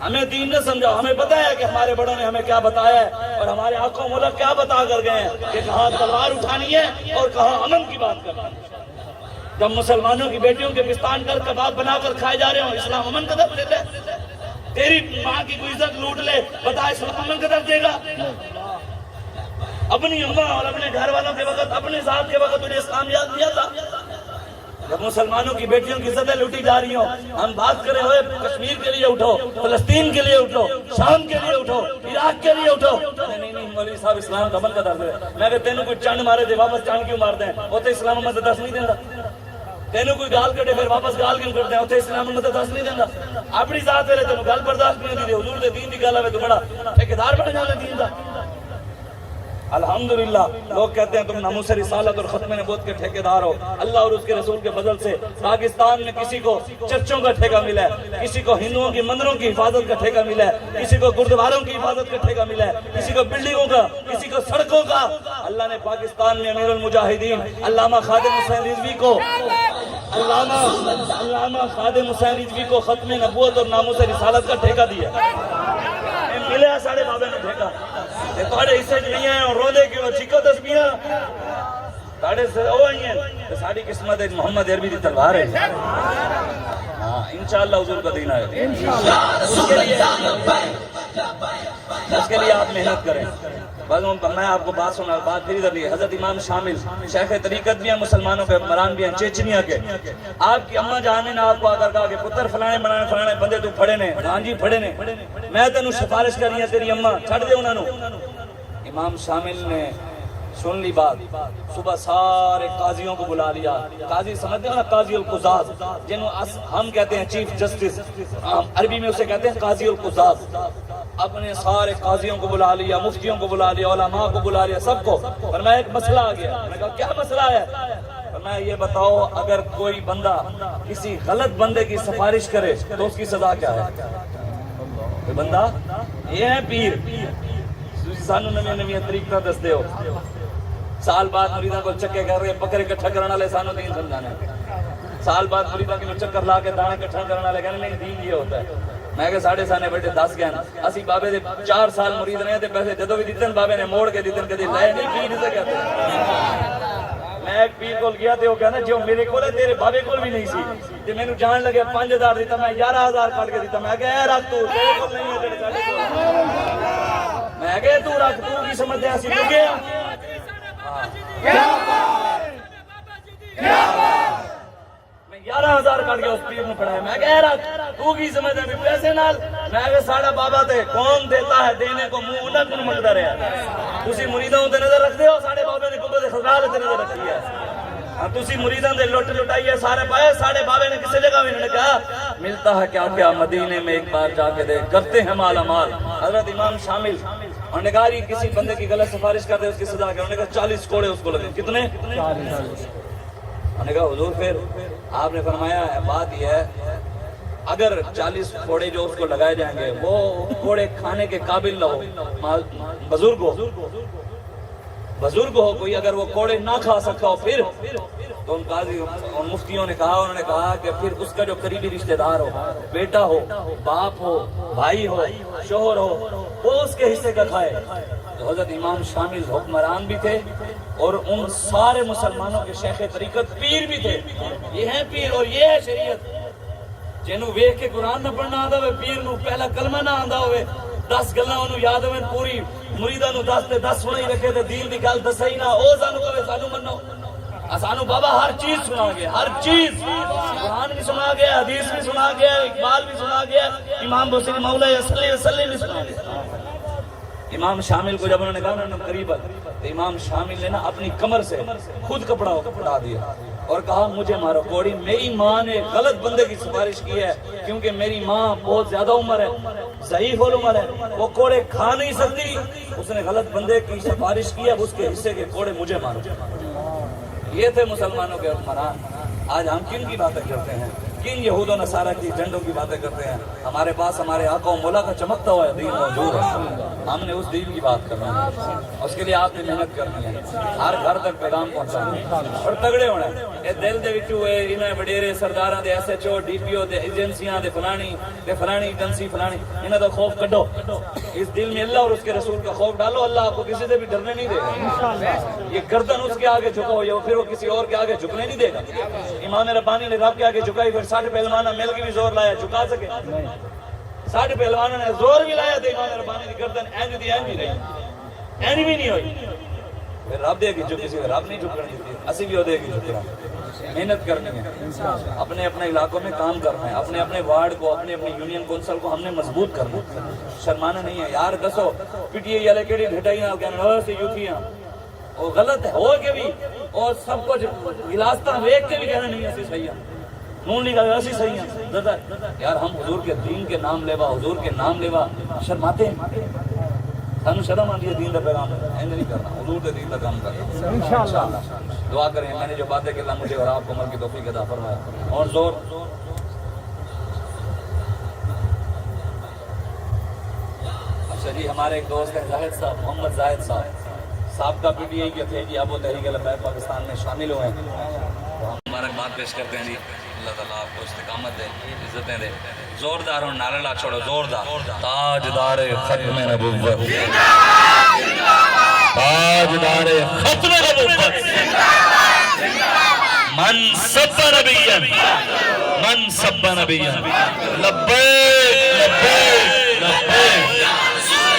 ہمیں دین نہ سمجھا، ہمیں پتہ ہے کہ ہمارے بڑوں نے ہمیں کیا بتایا ہے اور ہمارے آقا و مولا کیا بتا کر گئے ہیں کہ کہاں تلوار اٹھانی ہے اور کہاں امن کی بات کرنی ہے۔ جب مسلمانوں کی بیٹیوں کے پستان کر کباب بنا کر کھائے جا رہے ہوں اسلام امن کا درس دیتا ہے؟ تیری ماں کی کوئی عزت لوٹ لے بتا اسلام امن کا درس دے گا؟ اپنی اماں اور اپنے گھر والوں کے وقت اپنے ذات کے وقت انہیں اسلام یاد دیا تھا؟ جب مسلمانوں کی بیٹیوں کی عزتیں لوٹی جا رہی ہوں ہم بات کرے ہوئے کشمیر کے لیے اٹھو، فلسطین کے لیے اٹھو، شام کے لیے اٹھو، عراق کے لیے اٹھو، نہیں مولوی صاحب اسلام امن کا درس ہے، میں کہ تینوں کوئی چانڈ مارے دے واپس چانڈ کیوں مار دیں، وہ تو اسلام امن کا درس نہیں دینا، تینوں کوئی گال کٹے پھر واپس گال کیوں کرتے ہیں، اتنے اسلام امن کا درس نہیں دینا، اپنی ذات ویلے تینوں گال برداشت نہیں ہوتی، حضور دے دین دی گل ہے تو بڑا ٹھیکیدار بن جانا دین دا۔ الحمدللہ لوگ کہتے ہیں تم ناموس رسالت اور ختم نبوت کے ٹھیکیدار ہو، اللہ اور اس کے رسول کے بدل سے پاکستان میں کسی کو چرچوں کا ٹھیکہ ملا ہے، کسی کو ہندوؤں کی مندروں کی حفاظت کا ٹھیکہ ملا ہے، کسی کو گردواروں کی حفاظت کا ٹھیکہ ملا ہے، کسی کو بلڈنگوں کا، کسی کو سڑکوں کا۔ اللہ نے پاکستان میں امیر المجاہدین علامہ خادم حسین رضوی کو علامہ خادم حسین رضوی کو ختم نبوت اور ناموس رسالت کا ٹھیکہ دیا، ملے ساڑھے بابے نے ٹھیکہ، یہ تھوڑے حصے نہیں ہیں اور رو دے کہ وہ چکو تسبیحاں ساڑھے سے او آئی ہیں، ساڑھی قسمت محمد عربی دی تلوار ہے، ہاں انشاءاللہ حضور کا دین آئے، اس کے لیے آپ محنت کریں۔ میں آپ کو بات سنا، بات پھر ادھر لی، حضرت امام شامل شیخ طریقت بھی ہیں، مسلمانوں کے حکمران بھی ہیں، چیچنیا کے، آپ کی اماں جان نے آپ کو آ کر کہا کہ پتر فلانے بنانے فلانے بندے تو پھڑے نے، ہاں جی پھڑے نے، میں تینوں سفارش کرنی ہے تیری اماں چھڑ دے انہوں نے۔ امام شامل نے سن لی بات، صبح سارے قاضیوں کو بلا لیا، قاضی سمجھتے ہیں نا قاضی القضاض، جنہوں ہم کہتے ہیں چیف جسٹس، عربی میں اسے کہتے ہیں قاضی القضاض، اپنے سارے قاضیوں کو بلا لیا، مفتیوں کو بلا لیا، علماء کو بلا لیا، سب کو، فرمایا ایک مسئلہ آ گیا، میں نے کہا کیا مسئلہ ہے؟ فرمایا یہ بتاؤ اگر کوئی بندہ کسی غلط بندے کی سفارش کرے تو اس کی سزا کیا ہے؟ کوئی بندہ یہ ہے پیر سانو نویں نویں طریقہ دستے ہو، سال بعد مریداں کو چکے کر رہے بکرے کٹھا کرنے والے سانو دین سمجھانا ہے، سال بعد مریداں کو چکر لا کے دانے کٹھا کرنے والے کہنے نہیں دین یہ ہوتا ہے۔ میں کہ ساڑھے سانے بیٹھے 10 گئے اسی بابے دے 4 سال مرید رہے تھے، پیسے جدو بھی دیتے بابے نے موڑ کے دیتے کدی لائے نہیں، پیر سے کہتے ہیں۔ میں ایک پیر کو گیا تو وہ کہنا جو میرے کو ہے تیرے بابے کو بھی نہیں سی، جو میں نے جان لگے 5000 دیتا میں 11000 کاٹ کے دیتا، میں کہ اے رکھ تو تیرے کو نہیں ہے تیرے ساڑھے کو، میں کہ تو رکھ تو کی سمجھ دے اسی لگے میں 11000 کاٹ کے اس پیر نے پڑھایا، میں کہہ رہا تو کی سمجھ دے پیسے نال میں کہ ساڑھا بابا تے کون دیتا ہے دینے کو منہ انہاں کن منگتا رہا تسی مریدوں تے نظر رکھ دے ہو ساڑھے بابے نے کبھے دے خزانہ تے نظر رکھی ہے تسی مریدوں دے لٹ لٹائیے سارے پائے ساڑھے بابے نے کسی جگہ بھی انہوں نے کہا ملتا ہے کیا کیا مدینے میں ایک بار جا کے دے کرتے ہیں مالا مال حضرت امام شامل انہوں نے کہا یہ کسی بندے کی غلط سفارش کر دے اس کی سزا کیا انہوں نے کہا 40 کوڑے اس کو لگے کتنے 40 انہوں نے کہا حضور پھر آپ نے فرمایا بات یہ ہے اگر 40 کوڑے جو اس کو لگائے جائیں گے وہ کوڑے کھانے کے قابل نہ ہو بزرگ ہو کوئی اگر وہ کوڑے نہ کھا سکتا ہو پھر تو ان قاضی ان مفتیوں نے کہا کہ پھر اس کا جو قریبی رشتہ دار ہو بیٹا ہو باپ ہو بھائی ہو شوہر ہو وہ اس کے حصے کا کھائے تو حضرت امام شامل حکمران بھی تھے اور ان سارے مسلمانوں کے شیخ طریقت پیر بھی تھے یہ ہیں پیر اور یہ ہے شریعت جنہوں ویکھ کے قرآن نہ پڑھنا آتا ہوئے پیر نو پہلا کلمہ نہ آتا ہوئے 10 گلاں انہوں یاد ہوئے پوری مریداں نو 10 تے 10 سنائی رکھے تے دین دی گل دسائی نہ او سانو کہے سانو منو سانو بابا ہر چیز سنا گیا ہر چیز قرآن بھی سنا گیا حدیث بھی سنا گیا اقبال بھی سنا گیا امام بصری مولا صلی اللہ علیہ وسلم بھی سنا گیا امام شامل کو جب انہوں نے کہا انہوں نے قریب تو امام شامل نے نا اپنی کمر سے خود کپڑا اٹھا دیا اور کہا مجھے مارو کوڑی میری ماں نے غلط بندے کی سفارش کی ہے کیونکہ میری ماں بہت زیادہ عمر ہے ضعیف العمر ہے وہ کوڑے کھا نہیں سکتی اس نے غلط بندے کی سفارش کی ہے اس کے حصے کے کوڑے مجھے مارو یہ تھے مسلمانوں کے حکمران آج ہم کن کی باتیں کرتے ہیں کن یہود و نصارہ کی جھنڈوں کی باتیں کرتے ہیں ہمارے پاس ہمارے آقا و مولا کا چمکتا ہوا ہے دین موجود ہے ہم نے اس دین کی بات کرنا ہے اس کے لیے آپ نے محنت کرنی ہے ہر گھر تک پیغام پہنچانا ہے اور تگڑے ہونا ہے یہ دل دے وچوں اے انہاں وڈیرے سرداراں دے S H O D P O دے ایجنسیاں دے فلانی ایجنسی فلانی انہاں دا خوف کڈو اس دل میں اللہ اور اس کے رسول کا خوف ڈالو اللہ آپ کو کسی سے بھی ڈرنے نہیں دے گا یہ گردن اس کے آگے جھکو یا پھر وہ کسی اور کے آگے جھکنے نہیں دے گا امام ربانی نے رب کے آگے جھکائی پھر 60 پہلوانہ مل کے بھی زور لایا جھکا سکے 60 پہلوانوں نے زور بھی لایا تو امام ربانی کی گردن اینج دی اینج ہی رہی اینج بھی نہیں ہوئی پھر رب دے گی جو کسی رب نہیں جھکنے دیتی اسی بھی ہو دے گی جھکنا محنت کرنی ہے اپنے اپنے علاقوں میں کام کرنا ہے اپنے اپنے وارڈ کو اپنے اپنے یونین کونسل کو ہم نے مضبوط کرنا ہے شرمانا نہیں ہے یار دسو پی ٹی آئی والے کیڑی گھٹائی نال کہنا سے یوتھیاں وہ غلط ہے ہو کے بھی اور سب کچھ گلاستا ویکھ کے بھی کہنا نہیں اسی صحیح ہے نون لیگ ایسی صحیح ہے یار ہم حضور کے دین کے نام لیوا حضور کے نام لیوا شرماتے ہیں سانو شرم آتی ہے دین کا پیغام اینج نہیں کرنا حضور کے دین کا کام کرنا انشاءاللہ دعا کریں میں نے جو باتیں کہ اللہ مجھے اور آپ کو عمل کی توفیق عطا فرمائے اور زور اچھا جی ہمارے ایک دوست ہیں زاہد صاحب محمد زاہد صاحب کا پی ٹی آئی کے تھے جی اب وہ تحریک لبیک پاکستان میں شامل ہوئے ہیں مبارکباد پیش کرتے ہیں جی اللہ تعالیٰ آپ کو استقامت دے عزتیں دے زوردار ہوں نعرہ لا چھوڑو زوردار تاجدار ختم نبوت تاجدار ختم نبوت من سب نبیًا من سب نبیًا لبیک لبیک لبیک